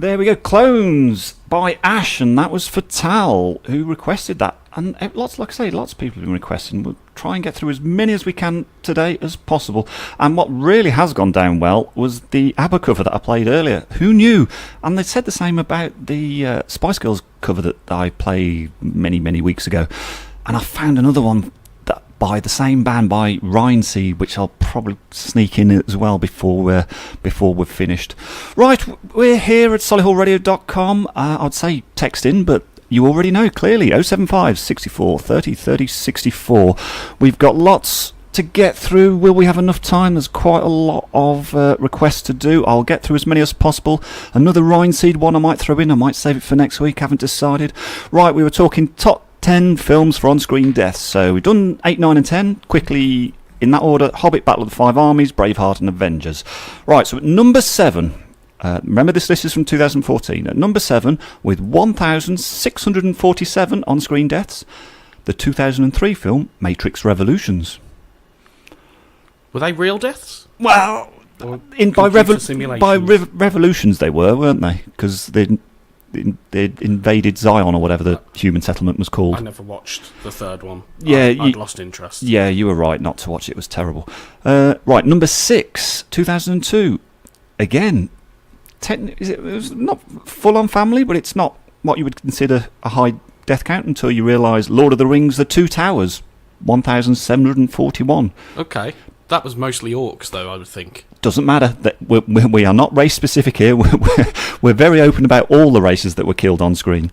There we go, Clones by Ash, and that was for Tal, who requested that. And lots of people have been requesting. We'll try and get through as many as we can today as possible. And what really has gone down well was the ABBA cover that I played earlier. Who knew? And they said the same about the Spice Girls cover that I played many, many weeks ago. And I found another one by the same band, by Rhineseed, which I'll probably sneak in as well before we're finished. Right, we're here at solihullradio.com. I'd say text in, but you already know clearly. 075 64 30 30 64. We've got lots to get through. Will we have enough time? There's quite a lot of requests to do. I'll get through as many as possible. Another Rhineseed one I might throw in. I might save it for next week. Haven't decided. Right, we were talking top 10 films for on-screen deaths. So we've done 8, 9 and 10. Quickly, in that order: Hobbit, Battle of the Five Armies, Braveheart and Avengers. Right, so at number 7, remember this list is from 2014. At number 7, with 1,647 on-screen deaths, the 2003 film Matrix Revolutions. Were they real deaths? Well, by revolutions they were, weren't they? Because they invaded Zion, or whatever the human settlement was called. I never watched the third one. Yeah, I'd lost interest. Yeah, you were right not to watch it. It was terrible. Right, number 6, 2002. Again, it was not full-on family, but it's not what you would consider a high death count until you realise Lord of the Rings: The Two Towers, 1,741. Okay. That was mostly orcs, though, I would think. Doesn't matter. We are not race specific here. We're very open about all the races that were killed on screen.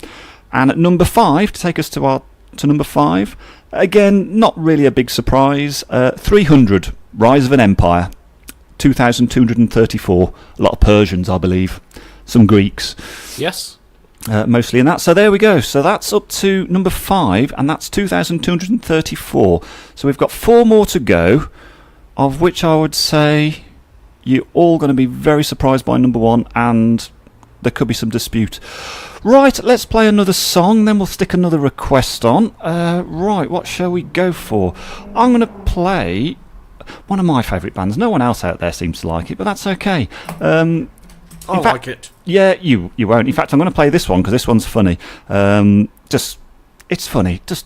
And at number 5, to take us to number 5, again, not really a big surprise. 300, Rise of an Empire, 2,234. A lot of Persians, I believe. Some Greeks. Yes. Mostly in that. So there we go. So that's up to number 5, and that's 2,234. So we've got 4 more to go, of which I would say you're all going to be very surprised by number 1, and there could be some dispute. Right, let's play another song, then we'll stick another request on. Right, what shall we go for? I'm going to play one of my favourite bands. No one else out there seems to like it, but that's okay. I like it. Yeah, you won't. In fact, I'm going to play this one because this one's funny. It's funny. Just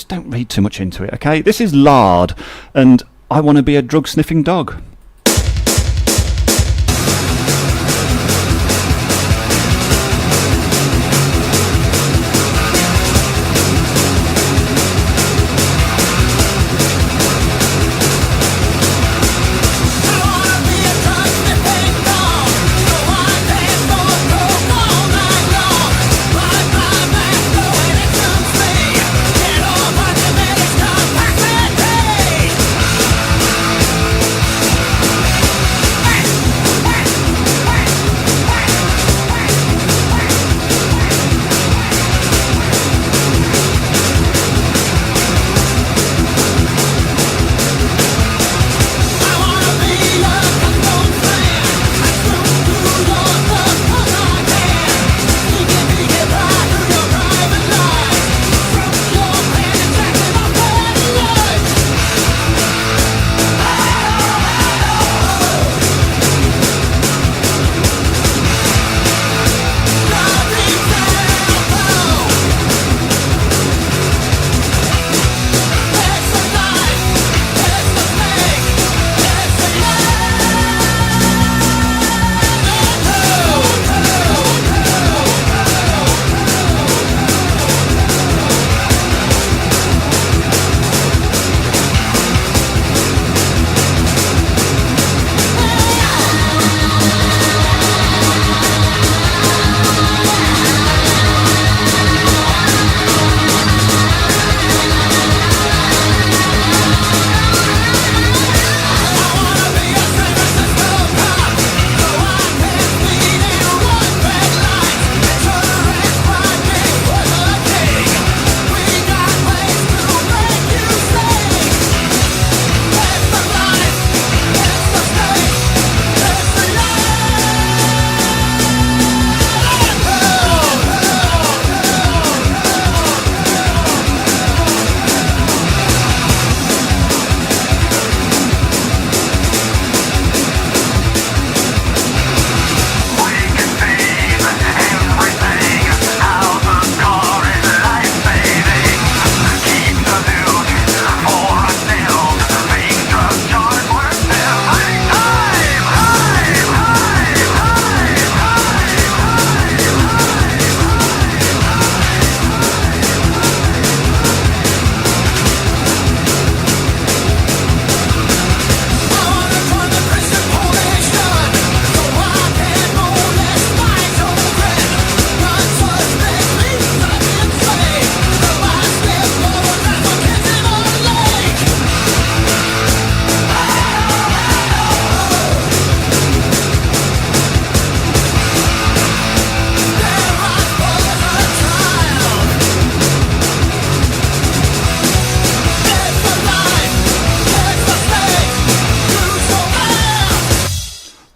don't read too much into it, okay? This is Lard, and I Want to Be a Drug-Sniffing Dog. Get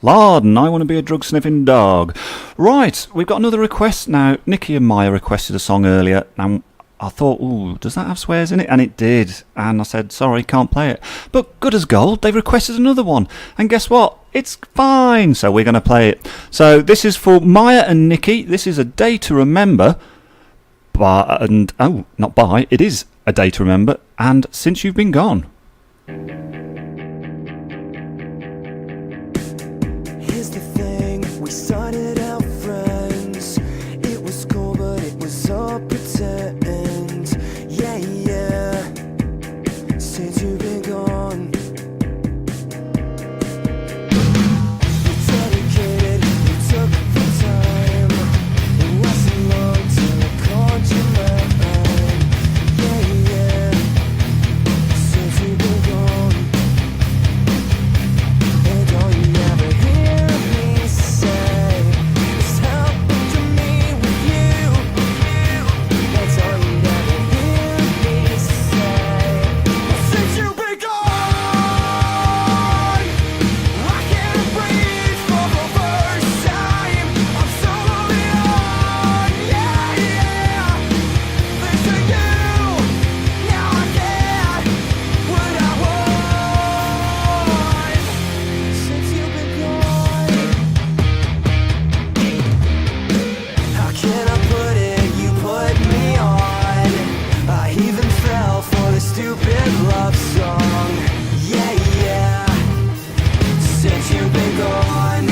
Lard, and I want to be a drug-sniffing dog. Right, we've got another request now. Nikki and Maya requested a song earlier, and I thought, ooh, does that have swears in it? And it did. And I said, sorry, can't play it. But good as gold, they've requested another one. And guess what? It's fine. So we're going to play it. So this is for Maya and Nikki. This is A Day to Remember. It is A Day to Remember. And Since You've Been Gone. Here's the thing, we started out friends. It was cool, but it was all pretend. Yeah, yeah. Since you've been gone, you dedicated, you took the time. It wasn't long till I called you mine. Yeah, yeah. Since you've been gone. And all you ever hear me say is how to me with you. That's all you ever hear me say. Since you've been gone, I can't breathe for the first time. I'm so alone, yeah, yeah. Missing you, now I get what I want. Since you've been gone, how can I put it? You put me on. I even fell for the stupid love song. Yeah, yeah. Since you've been gone,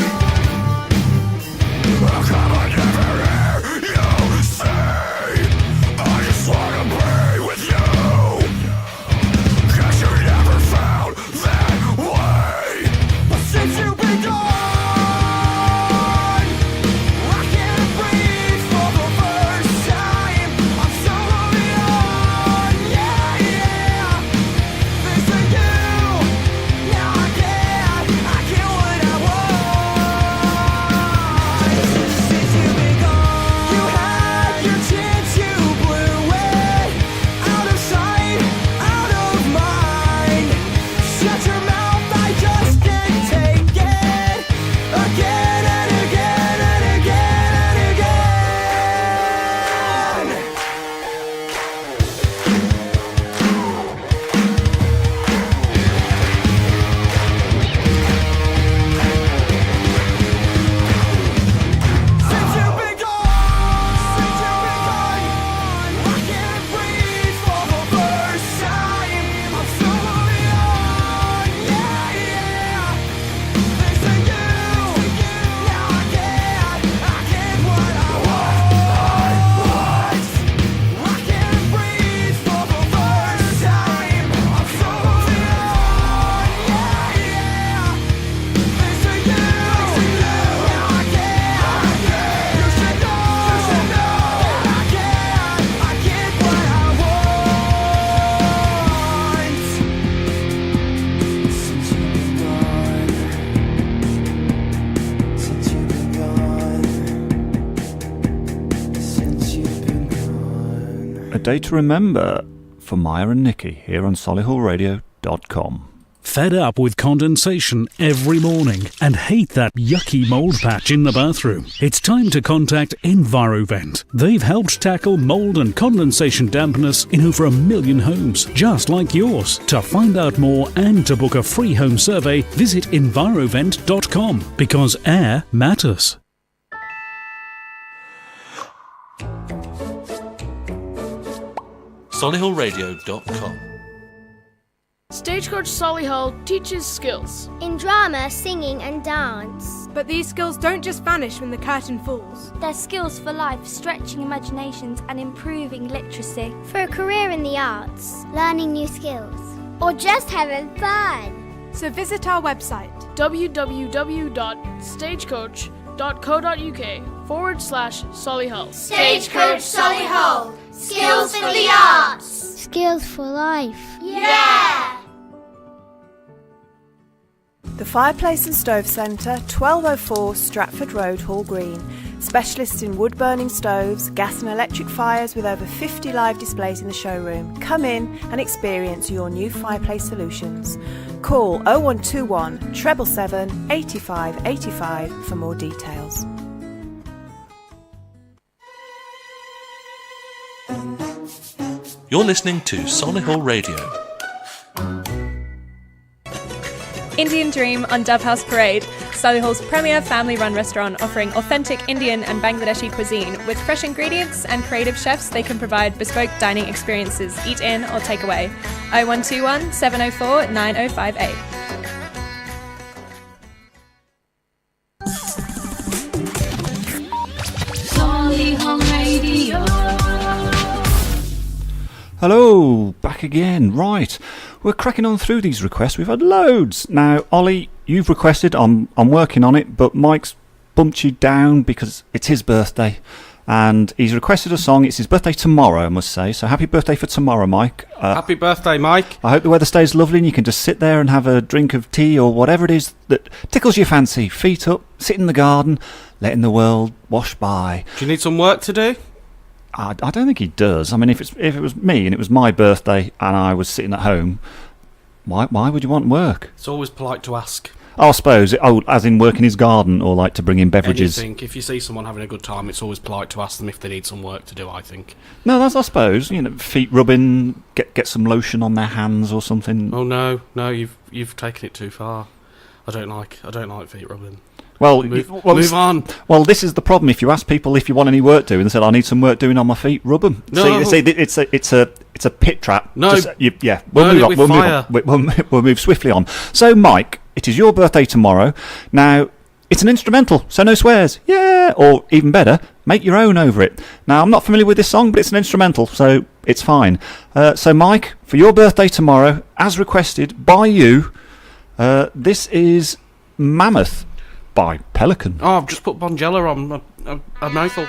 how come I never hear you say I just wanna be with you? 'Cause you never felt that way. But since you've been gone, I can't breathe for the first time. I'm so alone, yeah, yeah. Missing you, now I get what I want. Since you've been gone, you had your chance, you blew it. Out of sight, out of mind. Shut your mouth, I just can't take it. Again and again and again and again. Since you've been gone, I can't breathe for the first time. I'm so alone, yeah, yeah. Missing you, now I get what I want. I can't breathe for the first time. I'm so alone, yeah, yeah. Missing you, now I get. You should know that I get what I want. Since you've been gone, since you've been gone, since you've been gone. A Day to Remember for Maya and Nikki here on solihullradio.com. Fed up with condensation every morning and hate that yucky mould patch in the bathroom? It's time to contact Envirovent. They've helped tackle mould and condensation dampness in over 1 million homes, just like yours. To find out more and to book a free home survey, visit envirovent.com, because air matters. solihullradio.com. Stagecoach Solihull teaches skills. In drama, singing and dance. But these skills don't just vanish when the curtain falls. They're skills for life, stretching imaginations and improving literacy. For a career in the arts, learning new skills, or just having fun. So visit our website www.stagecoach.co.uk/Solihull. Stagecoach Solihull. Skills for the arts. Skills for life. Yeah! The Fireplace and Stove Centre, 1204 Stratford Road, Hall Green. Specialists in wood-burning stoves, gas and electric fires with over 50 live displays in the showroom. Come in and experience your new fireplace solutions. Call 0121 777 85 85 for more details. You're listening to Solihull Radio. Indian Dream on Dove House Parade, Solihull's premier family-run restaurant offering authentic Indian and Bangladeshi cuisine with fresh ingredients and creative chefs. They can provide bespoke dining experiences, eat in or take away. 0121 704 9058. Solihull Radio. Hello, back again. Right, we're cracking on through these requests. We've had loads. Now, Ollie, you've requested. I'm working on it, but Mike's bumped you down because it's his birthday, and he's requested a song. It's his birthday tomorrow, I must say. So happy birthday for tomorrow, Mike. Happy birthday, Mike. I hope the weather stays lovely and you can just sit there and have a drink of tea or whatever it is that tickles your fancy. Feet up, sit in the garden, letting the world wash by. Do you need some work to do? I don't think he does. I mean, if it was me and it was my birthday and I was sitting at home, why would you want work? It's always polite to ask. Oh, I suppose. Oh, as in work in his garden or like to bring in beverages. Anything. If you see someone having a good time, it's always polite to ask them if they need some work to do, I think. No, that's, I suppose. You know, feet rubbing, get some lotion on their hands or something. Oh no, you've taken it too far. I don't like feet rubbing. Well, move on. Well, this is the problem. If you ask people if you want any work doing, they said, "I need some work doing on my feet." Rub them. No. See, it's a pit trap. No. We'll move on. We'll move swiftly on. So, Mike, it is your birthday tomorrow. Now, it's an instrumental, so no swears. Yeah, or even better, make your own over it. Now, I'm not familiar with this song, but it's an instrumental, so it's fine. So, Mike, for your birthday tomorrow, as requested by you, this is Mammoth by Pelican. Oh, I've just put Bonjela on a mouthful.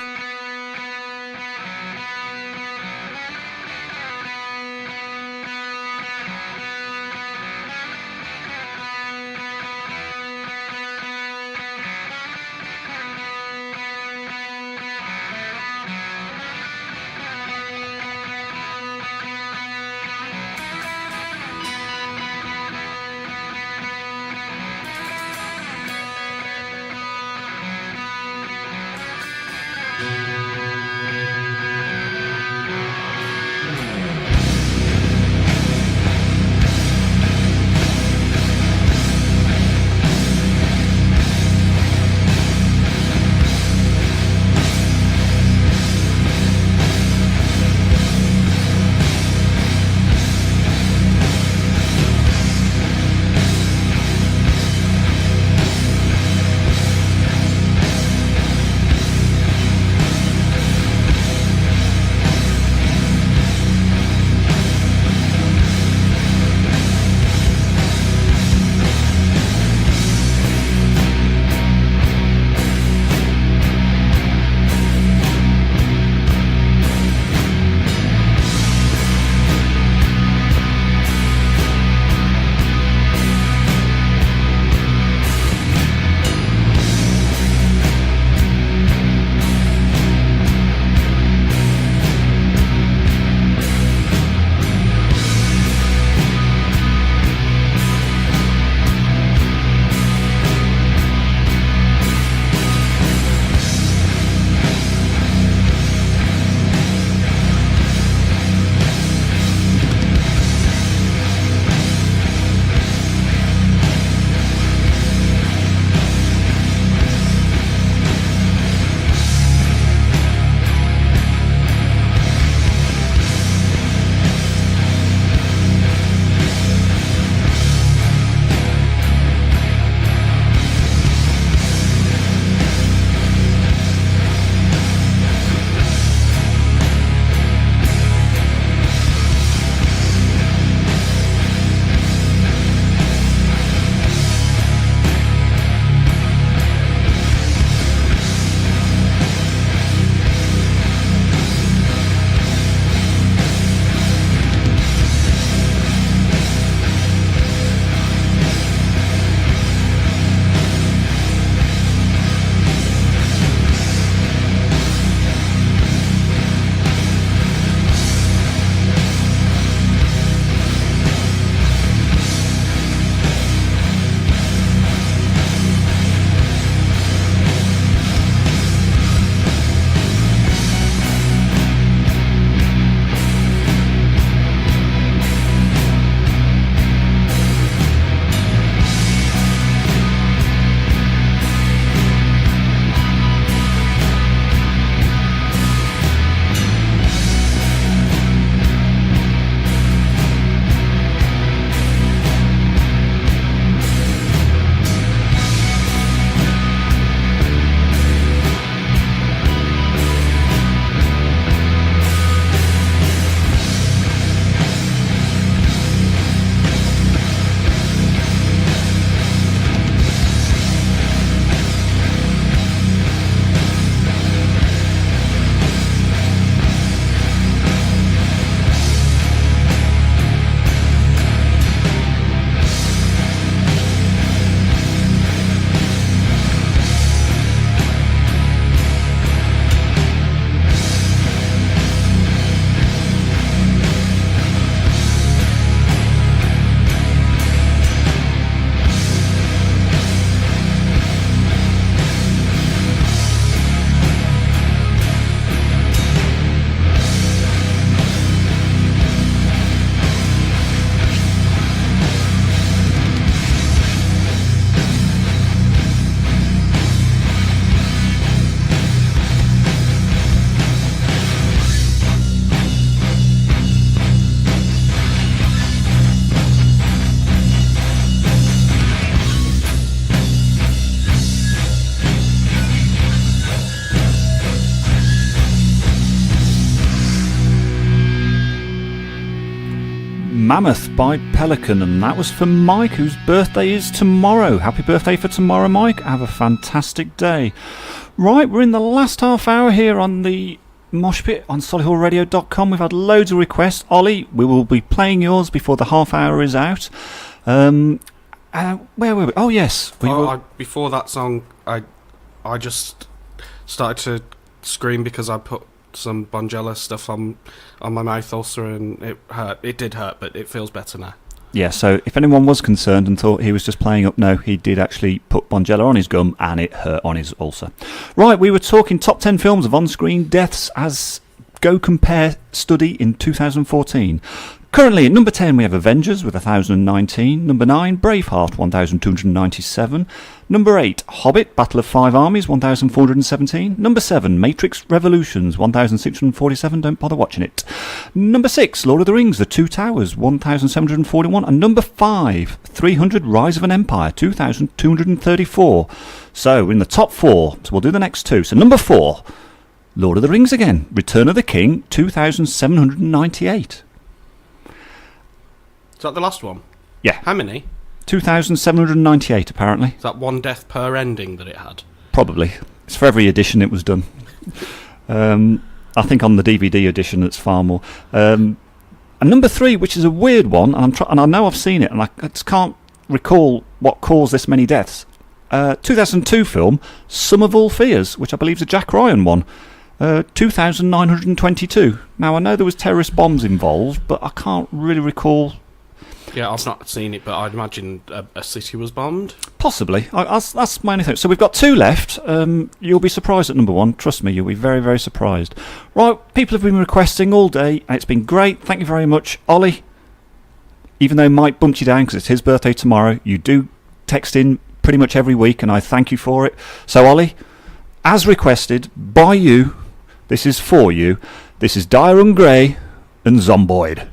Mammoth by Pelican, and that was for Mike, whose birthday is tomorrow. Happy birthday for tomorrow, Mike. Have a fantastic day. Right, we're in the last half hour here on the Mosh Pit on solihullradio.com. We've had loads of requests. Ollie, we will be playing yours before the half hour is out. Where were we? Oh, yes. Before that song, I just started to scream because I put some Bonjela stuff on my mouth ulcer, and it hurt. It did hurt, but it feels better now. Yeah, so if anyone was concerned and thought he was just playing up, no, he did actually put Bonjela on his gum and it hurt on his ulcer. Right, we were talking top 10 films of on-screen deaths as Go Compare study in 2014. Currently at number 10 we have Avengers with 1019, number 9 Braveheart 1297, number 8 Hobbit Battle of Five Armies 1417, number 7 Matrix Revolutions 1647, don't bother watching it, number 6 Lord of the Rings The Two Towers 1741, and number 5 300 Rise of an Empire 2234. So in the top 4, so we'll do the next two. So number 4 Lord of the Rings again, Return of the King 2798. Is that the last one? Yeah. How many? 2,798 apparently. Is that one death per ending that it had? Probably. It's for every edition it was done. I think on the DVD edition it's far more. And number 3, which is a weird one, and I know I've seen it, and I just can't recall what caused this many deaths. 2002 film, Sum of All Fears, which I believe is a Jack Ryan one. 2,922. Now I know there was terrorist bombs involved, but I can't really recall. Yeah, I've not seen it, but I'd imagine a city was bombed. Possibly. That's my only thing. So we've got 2 left. You'll be surprised at number 1. Trust me, you'll be very, very surprised. Right, people have been requesting all day, and it's been great. Thank you very much. Ollie, even though Mike bumped you down because it's his birthday tomorrow, you do text in pretty much every week, and I thank you for it. So, Ollie, as requested by you, this is for you. This is Dire Grey and Zomboid.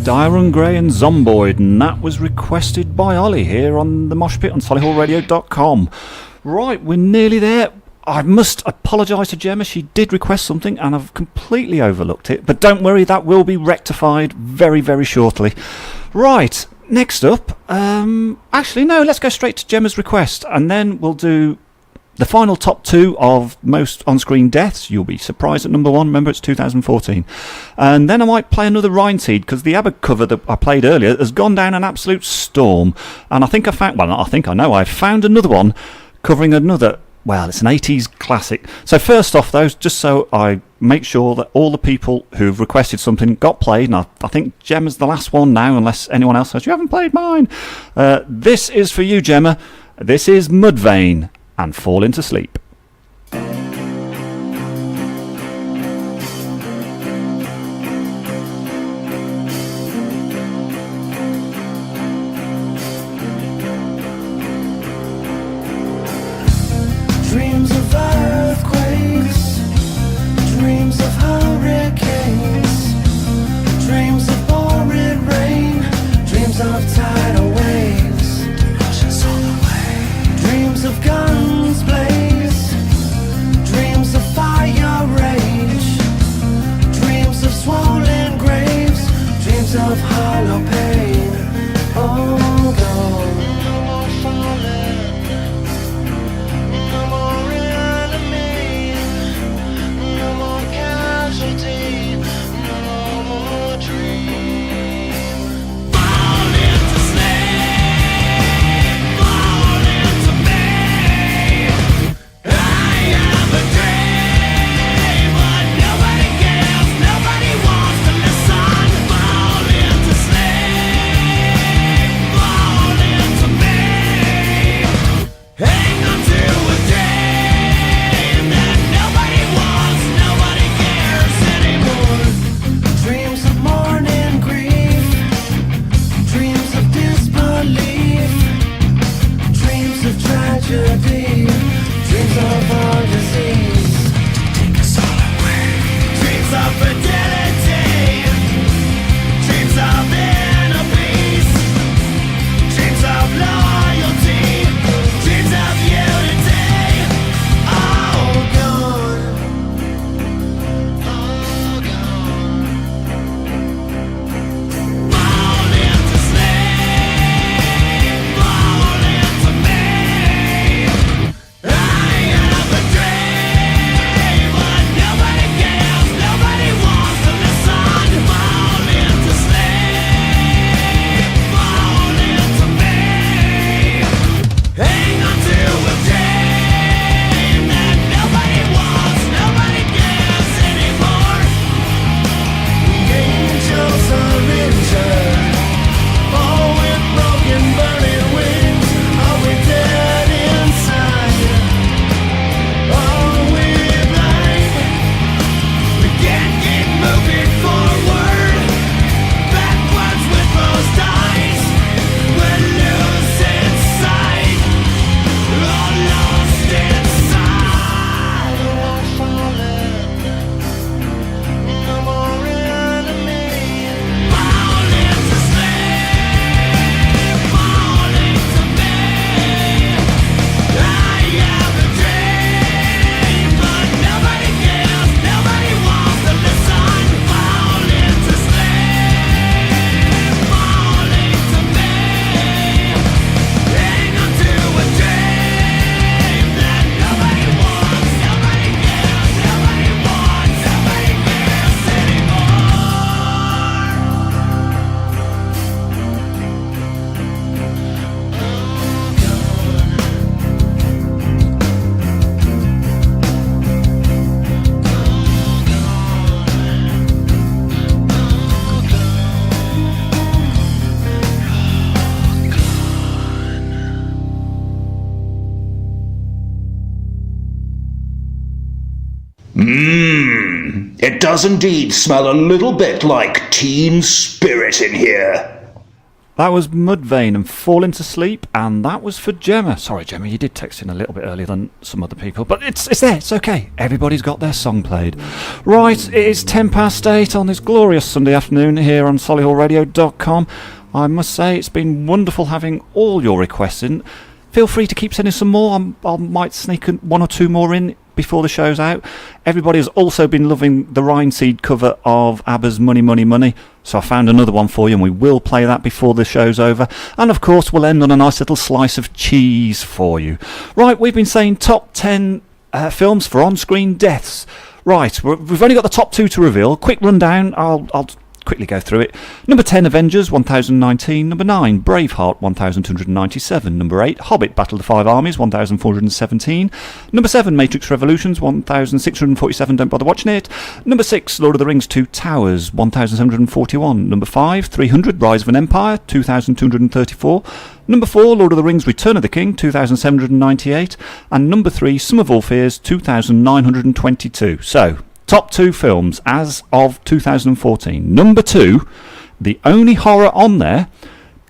Styron Grey and Zomboid, and that was requested by Ollie here on the Mosh Pit on solihullradio.com. Right, we're nearly there. I must apologise to Gemma, she did request something and I've completely overlooked it, but don't worry, that will be rectified very, very shortly. Right, next up, actually no, let's go straight to Gemma's request, and then we'll do the final top 2 of most on-screen deaths. You'll be surprised at number 1, remember it's 2014. And then I might play another Rhine Seed, because the ABBA cover that I played earlier has gone down an absolute storm. And I think I found, well, I know I found another one covering another, well, it's an 80s classic. So first off, though, just so I make sure that all the people who've requested something got played, and I think Gemma's the last one now, unless anyone else says, you haven't played mine. This is for you, Gemma. This is Mudvayne and Fall Into Sleep. Dreams of earthquakes, dreams of hurricanes, dreams of pouring rain, dreams of tidal waves, oceans all the way, dreams of guns blaze, dreams of fire rage, dreams of swollen graves, dreams of hollow pain. Oh God. It does indeed smell a little bit like teen spirit in here. That was Mudvayne and Fall Into Sleep, and that was for Gemma. Sorry, Gemma, you did text in a little bit earlier than some other people, but it's there, it's okay. Everybody's got their song played. Right, it is 8:10 on this glorious Sunday afternoon here on solihullradio.com. I must say it's been wonderful having all your requests in. Feel free to keep sending some more. I might sneak one or two more in before the show's out. Everybody has also been loving the Rhineseed cover of ABBA's Money, Money, Money, so I found another one for you, and we will play that before the show's over. And of course, we'll end on a nice little slice of cheese for you. Right, we've been saying top 10 films for on-screen deaths. Right, we've only got the top 2 to reveal. Quick rundown, I'll quickly go through it. Number 10, Avengers, 1019. Number 9, Braveheart, 1297. Number 8, Hobbit, Battle of the Five Armies, 1417. Number 7, Matrix Revolutions, 1647. Don't bother watching it. Number 6, Lord of the Rings, 2 Towers, 1741. Number 5, 300, Rise of an Empire, 2234. Number 4, Lord of the Rings, Return of the King, 2798. And number 3, Sum of All Fears, 2922. So, top 2 films as of 2014. Number 2, the only horror on there,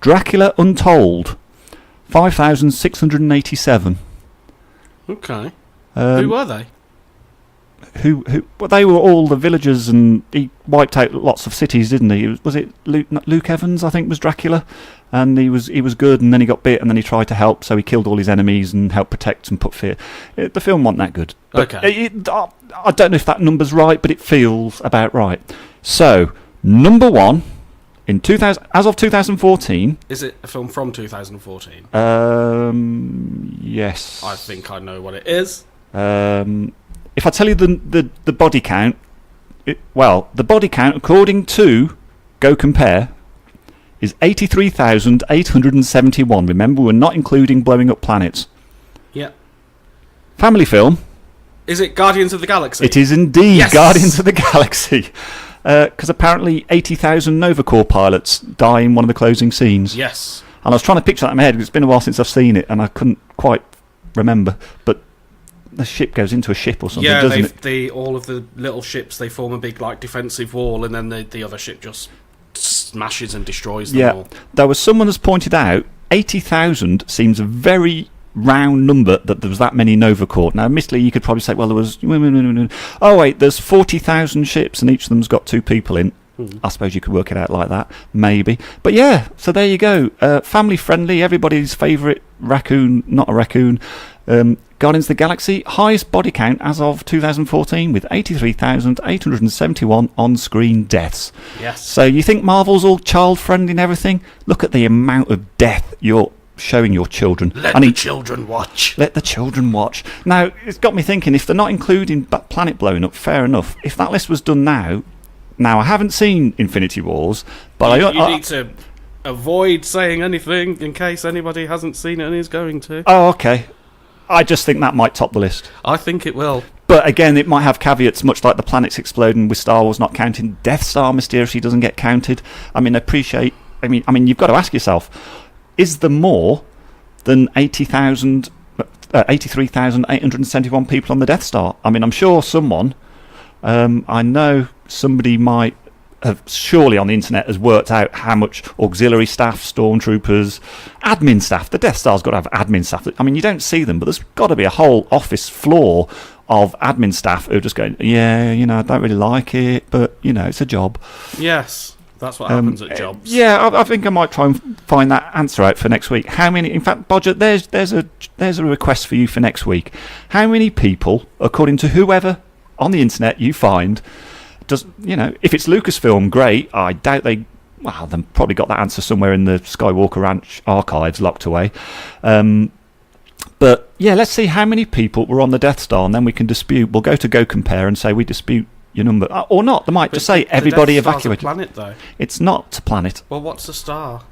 Dracula Untold, 5,687. Okay. Who were they? Well, they were all the villagers, and he wiped out lots of cities, didn't he? Was it Luke Evans, I think, was Dracula? And he was good, and then he got bit, and then he tried to help, so he killed all his enemies and helped protect and put fear. The film wasn't that good. But okay. I don't know if that number's right, but it feels about right. So, number 1, in 2000, as of 2014... Is it a film from 2014? Yes. I think I know what it is. If I tell you the body count... the body count, according to Go Compare, is 83,871. Remember, we're not including blowing up planets. Yeah. Family film. Is it Guardians of the Galaxy? It is indeed, yes! Guardians of the Galaxy. Because apparently 80,000 Nova Corps pilots die in one of the closing scenes. Yes. And I was trying to picture that in my head, because it's been a while since I've seen it, and I couldn't quite remember. But the ship goes into a ship or something, doesn't it? All of the little ships, they form a big defensive wall, and then the other ship just smashes and destroys them all. There was someone has pointed out 80,000 seems a very round number, that there was that many Nova Corps. Now, admittedly, you could probably say, well, there was... Oh, wait, there's 40,000 ships, and each of them's got 2 people in. I suppose you could work it out like that, maybe. But yeah, so there you go. Family friendly, everybody's favourite raccoon, not a raccoon. Guardians of the Galaxy, highest body count as of 2014 with 83,871 on-screen deaths. Yes. So you think Marvel's all child-friendly and everything? Look at the amount of death you're showing your children. Let the children watch. Let the children watch. Now, it's got me thinking, if they're not including planet blowing up, fair enough. If that list was done now, I haven't seen Infinity Wars, but you need to avoid saying anything in case anybody hasn't seen it and is going to. Oh, okay. I just think that might top the list. I think it will. But again, it might have caveats, much like the planets exploding with Star Wars not counting. Death Star mysteriously doesn't get counted. I mean, you've got to ask yourself, is there more than 83,871 people on the Death Star? I mean, I'm sure someone, I know somebody might have surely on the internet has worked out how much auxiliary staff, stormtroopers, admin staff. The Death Star's got to have admin staff. I mean, you don't see them, but there's got to be a whole office floor of admin staff who are just going, yeah, I don't really like it, but it's a job. Yes, that's what happens at jobs. Yeah, I think I might try and find that answer out for next week. How many? In fact, Bodger, there's a request for you for next week. How many people, according to whoever on the internet you find, if it's Lucasfilm, great. I doubt they've probably got that answer somewhere in the Skywalker Ranch archives locked away. But yeah, let's see how many people were on the Death Star, and then we can dispute. We'll go to Go Compare and say we dispute your number, or not. They might just say everybody the Death Star's evacuated. A planet, though. It's not a planet. Well, what's a star?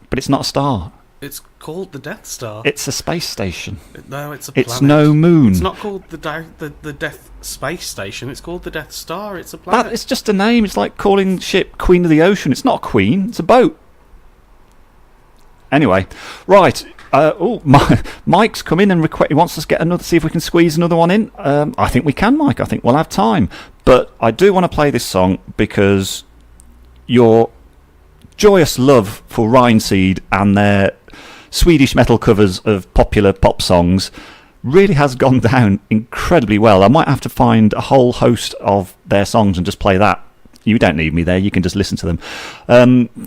But it's not a star. It's called the Death Star. It's a space station. No, it's a planet. It's no moon. It's not called the Death Space Station. It's called the Death Star. It's a planet. It's just a name. It's like calling ship Queen of the Ocean. It's not a queen. It's a boat. Anyway, right. Mike's come in and he wants us to get another. See if we can squeeze another one in. I think we can, Mike. I think we'll have time. But I do want to play this song because you're joyous love for Rhineseed and their Swedish metal covers of popular pop songs really has gone down incredibly well. I might have to find a whole host of their songs and just play that. You don't need me there, you can just listen to them.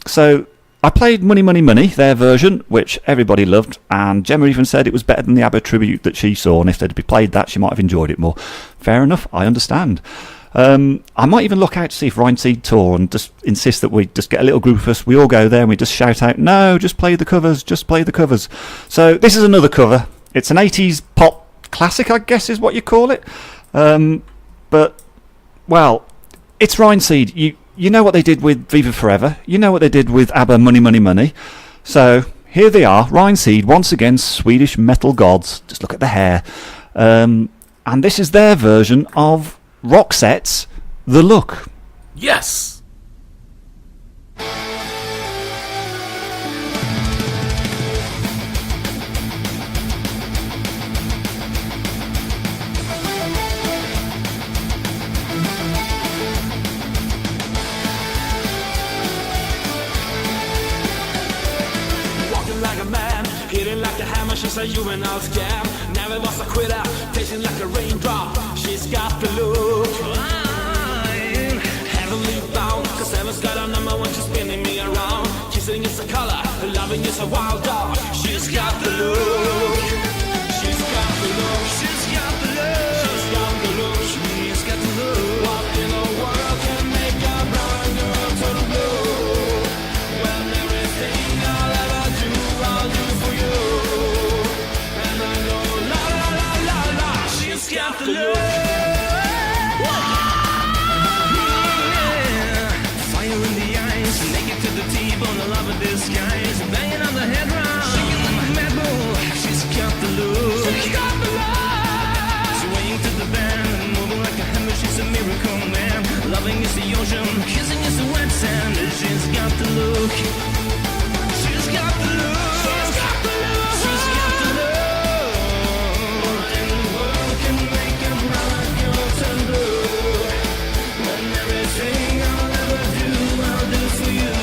So I played Money Money Money, their version, which everybody loved, and Gemma even said it was better than the ABBA tribute that she saw, and if they'd played that she might have enjoyed it more. Fair enough, I understand. I might even look out to see if Rhineseed tour and just insist that we just get a little group of us, we all go there and we just shout out, no, just play the covers, just play the covers. So this is another cover. It's an 80s pop classic, I guess is what you call it. But, well, it's Rhineseed. You know what they did with Viva Forever. You know what they did with ABBA Money Money Money. So here they are, Rhineseed, once again, Swedish metal gods. Just look at the hair. And this is their version of Roxette's The Look. Yes! Walking like a man, hitting like a hammer, she's a juvenile scam. Never was a quitter, tasting like a raindrop. She's got the look. I'm heavenly bound, cause heaven's got a number when she's spinning me around. Kissing is a color, loving is a wild dog. She's got the look. She's got the look. She's got the look. She's got the look. She's got the look. What in the world can make a brown girl turn blue? When everything I'll ever do, I'll do for you. And I go la la la la la. She's got the look. Disguise, banging on the head round, shaking like a mad bull. She's got the look. She's got the look. Swaying to the band, moving like a hammer. She's a miracle man. Loving is the ocean, kissing is the wet sand. She's got the look. She's got the look. She's got the look. She's got the look. What in the world can make a brown girl turn blue? When everything I'll ever do, I'll do for you.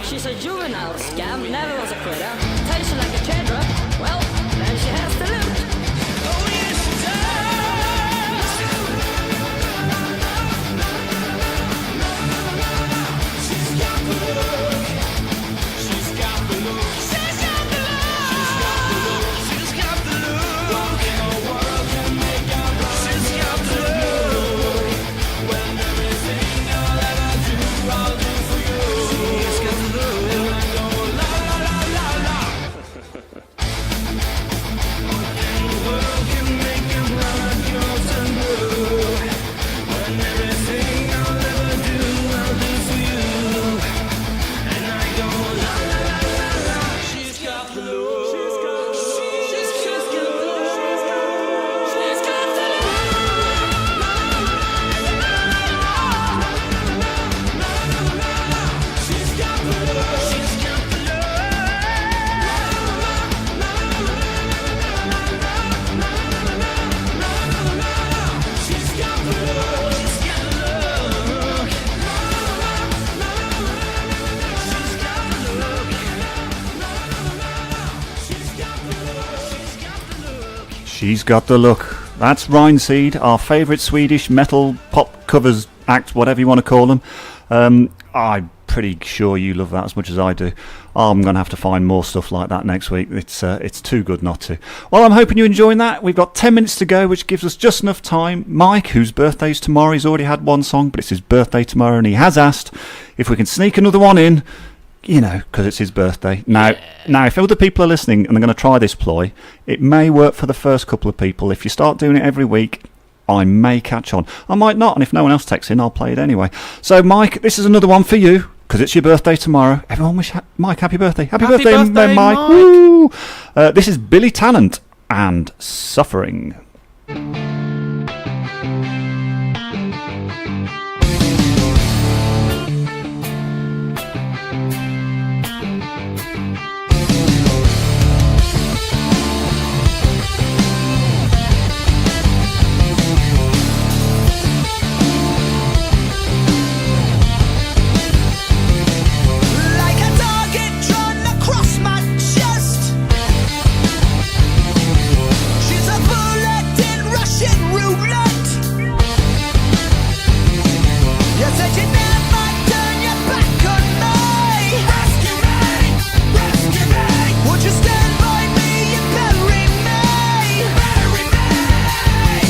She's a juvenile scam, never was a quitter. Tastes like a teardrop, well, then she has to look. Oh yes she does. She's got the look. She's got the look. She's got the look. She's got the look. She's got the look. What in the world can make a brown? She's got the look. When everything I'll ever do, I'll do for you. She's got the look. She's got the look. That's Rhineseed, our favourite Swedish metal pop covers act, whatever you want to call them. I'm pretty sure you love that as much as I do. I'm going to have to find more stuff like that next week. It's too good not to. Well, I'm hoping you're enjoying that. We've got 10 minutes to go, which gives us just enough time. Mike, whose birthday's tomorrow, he's already had one song, but it's his birthday tomorrow, and he has asked if we can sneak another one in you know, because it's his birthday. Now, if other people are listening and they're going to try this ploy, it may work for the first couple of people. If you start doing it every week, I may catch on. I might not, and if no one else texts in, I'll play it anyway. So, Mike, this is another one for you, because it's your birthday tomorrow. Everyone wish Mike happy birthday. Happy birthday, Mike. Woo! This is Billy Talent and Suffering. Like a target drawn across my chest, she's a bullet in Russian roulette. You said you never turn your back on me. Rescue me, rescue me. Would you stand by me and bury me? Bury me.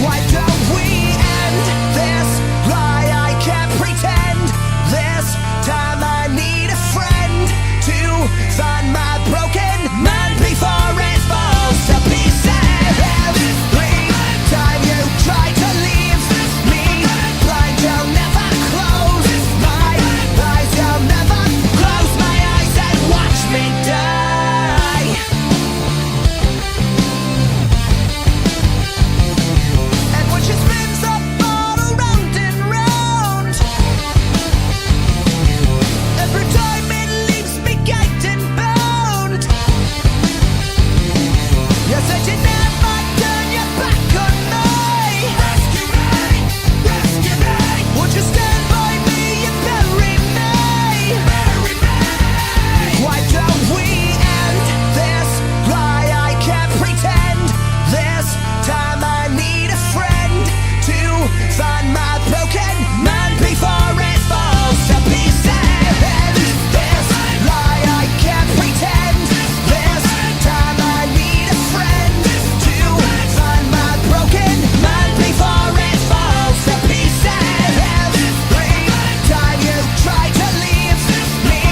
Why don't we end this lie? I can't pretend. This time I need a friend to find my broken man before it falls to pieces. Every time you try to leave me blind, you'll never close my eyes. You'll never close my eyes and watch me die. And when she spins the bottle round and round, every time it leaves me gagged and bound. You said you never turn your back on me. Rescue me, rescue me. Would you stand by me and bury me? Bury me. Why don't we end this lie? I can't pretend. This time I need a friend to find my broken man before it falls to pieces. This lie, I can't pretend. This time I need a friend to find my broken man before it falls to pieces. Every time you try to leave me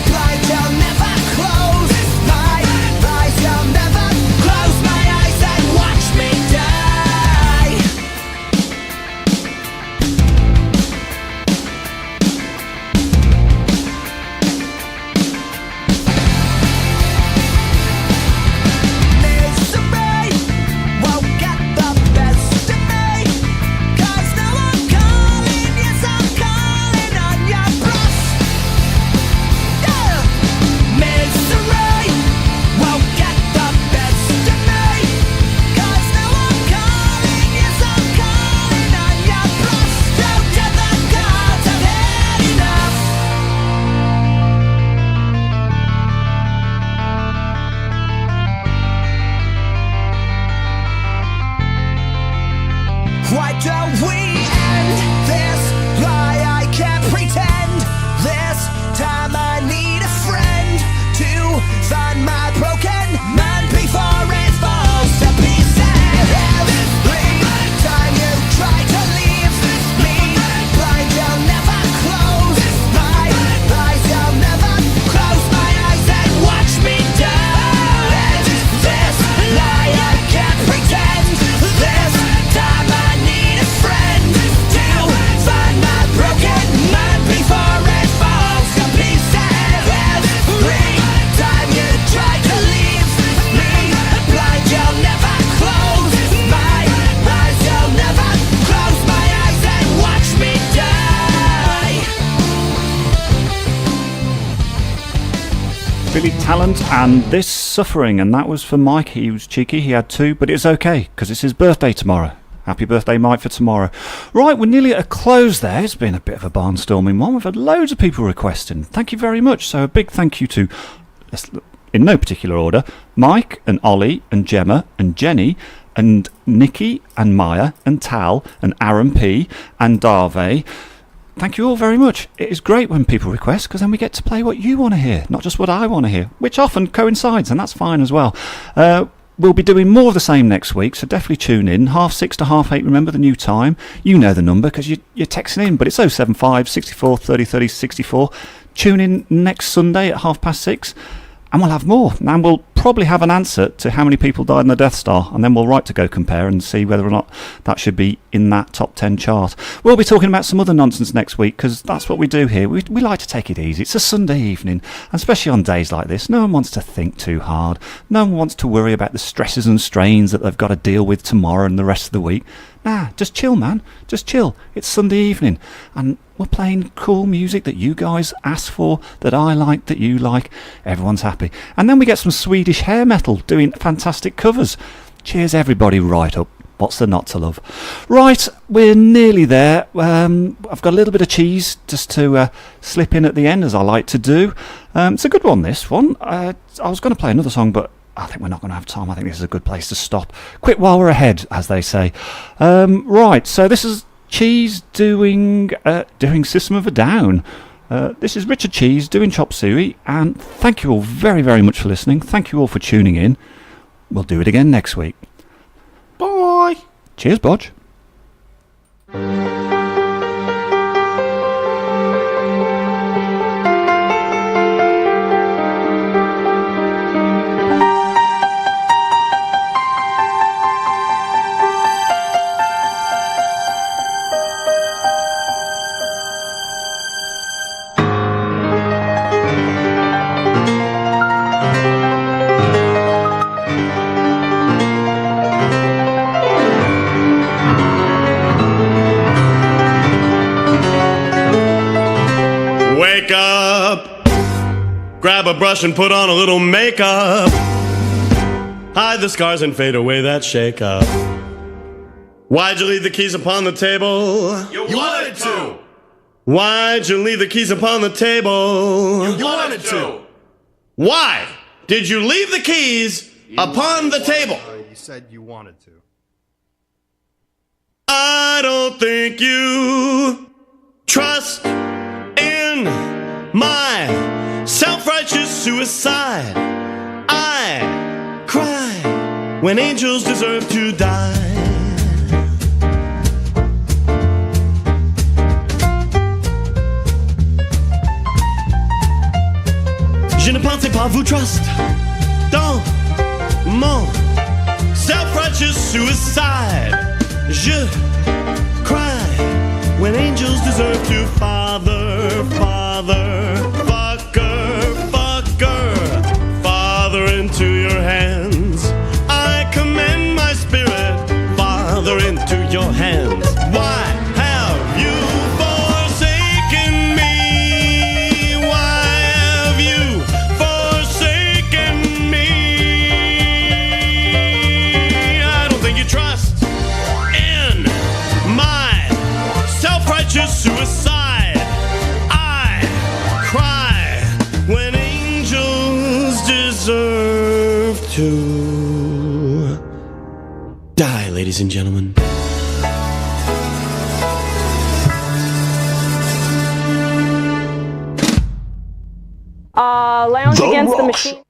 blind, you'll never close my eyes. You'll never close my eyes and watch me die. Misery won't get the best of me, 'cause now I'm calling, yes I'm calling on your bluff. Yeah. Misery won't get the best of me, 'cause now I'm calling, yes I'm calling on your bluff. Don't get the cards, I've had enough. Why don't we end this lie? I can't pretend. This time I need a friend to find my broken man before it falls to pieces. Every time you try to leave me blind, you'll never close my eyes. You'll never close my eyes and watch me die. This lie, I can't pretend. This time I need a friend to find my broken man before it falls to pieces. Every time you try to leave me blind, you'll never close my eyes. You'll never close my eyes and watch me die. Billy Talent and This Suffering, and that was for Mike. He was cheeky, he had two, but it's okay because it's his birthday tomorrow. Happy birthday, Mike, for tomorrow. Right, we're nearly at a close there. It's been a bit of a barnstorming one. We've had loads of people requesting. Thank you very much. So a big thank you to, in no particular order, Mike and Ollie and Gemma and Jenny and Nikki and Maya and Tal and Aaron P and Darve. Thank you all very much. It is great when people request, because then we get to play what you want to hear, not just what I want to hear, which often coincides, and that's fine as well. We'll be doing more of the same next week, so definitely tune in. 6:30 to 8:30, remember the new time. You know the number because you're texting in, but it's 075 64 30 30 64. tune in next Sunday at 6:30, and we'll have more. And we'll probably have an answer to how many people died in the Death Star, and then we'll write to Go Compare and see whether or not that should be in that top 10 chart. We'll be talking about some other nonsense next week, because that's what we do here. We like to take it easy. It's a Sunday evening, and especially on days like this, no one wants to think too hard. No one wants to worry about the stresses and strains that they've got to deal with tomorrow and the rest of the week. Nah, just chill, man. Just chill. It's Sunday evening, and we're playing cool music that you guys asked for, that I like, that you like. Everyone's happy. And then we get some Swedish hair metal doing fantastic covers. Cheers, everybody, right up. What's there not to love? Right, we're nearly there. I've got a little bit of cheese just to slip in at the end, as I like to do. It's a good one, this one. I was going to play another song, but I think we're not going to have time. I think this is a good place to stop. Quit while we're ahead, as they say. Right, so this is Cheese doing System of a Down. This is Richard Cheese doing Chop Suey, and thank you all very, very much for listening. Thank you all for tuning in. We'll do it again next week. Bye. Cheers, Bodge. Wake up, grab a brush and put on a little makeup. Hide the scars and fade away that shake-up. Why'd you leave the keys upon the table? You wanted to. Why'd you leave the keys upon the table? You wanted to. Why did you leave the keys upon the table? You said you wanted to. I don't think you trust in my self-righteous suicide. I cry when angels deserve to die. Je ne pensais pas vous trust dans mon self-righteous suicide. Je cry when angels deserve to father, father, fucker, fucker, father into your hands. I commend my spirit, father into your hands. Why have you forsaken me? Why have you forsaken me? I don't think you trust in my self-righteous suicide. I cry when angels deserve to die, ladies and gentlemen. Lounge The against the Rocks. machine.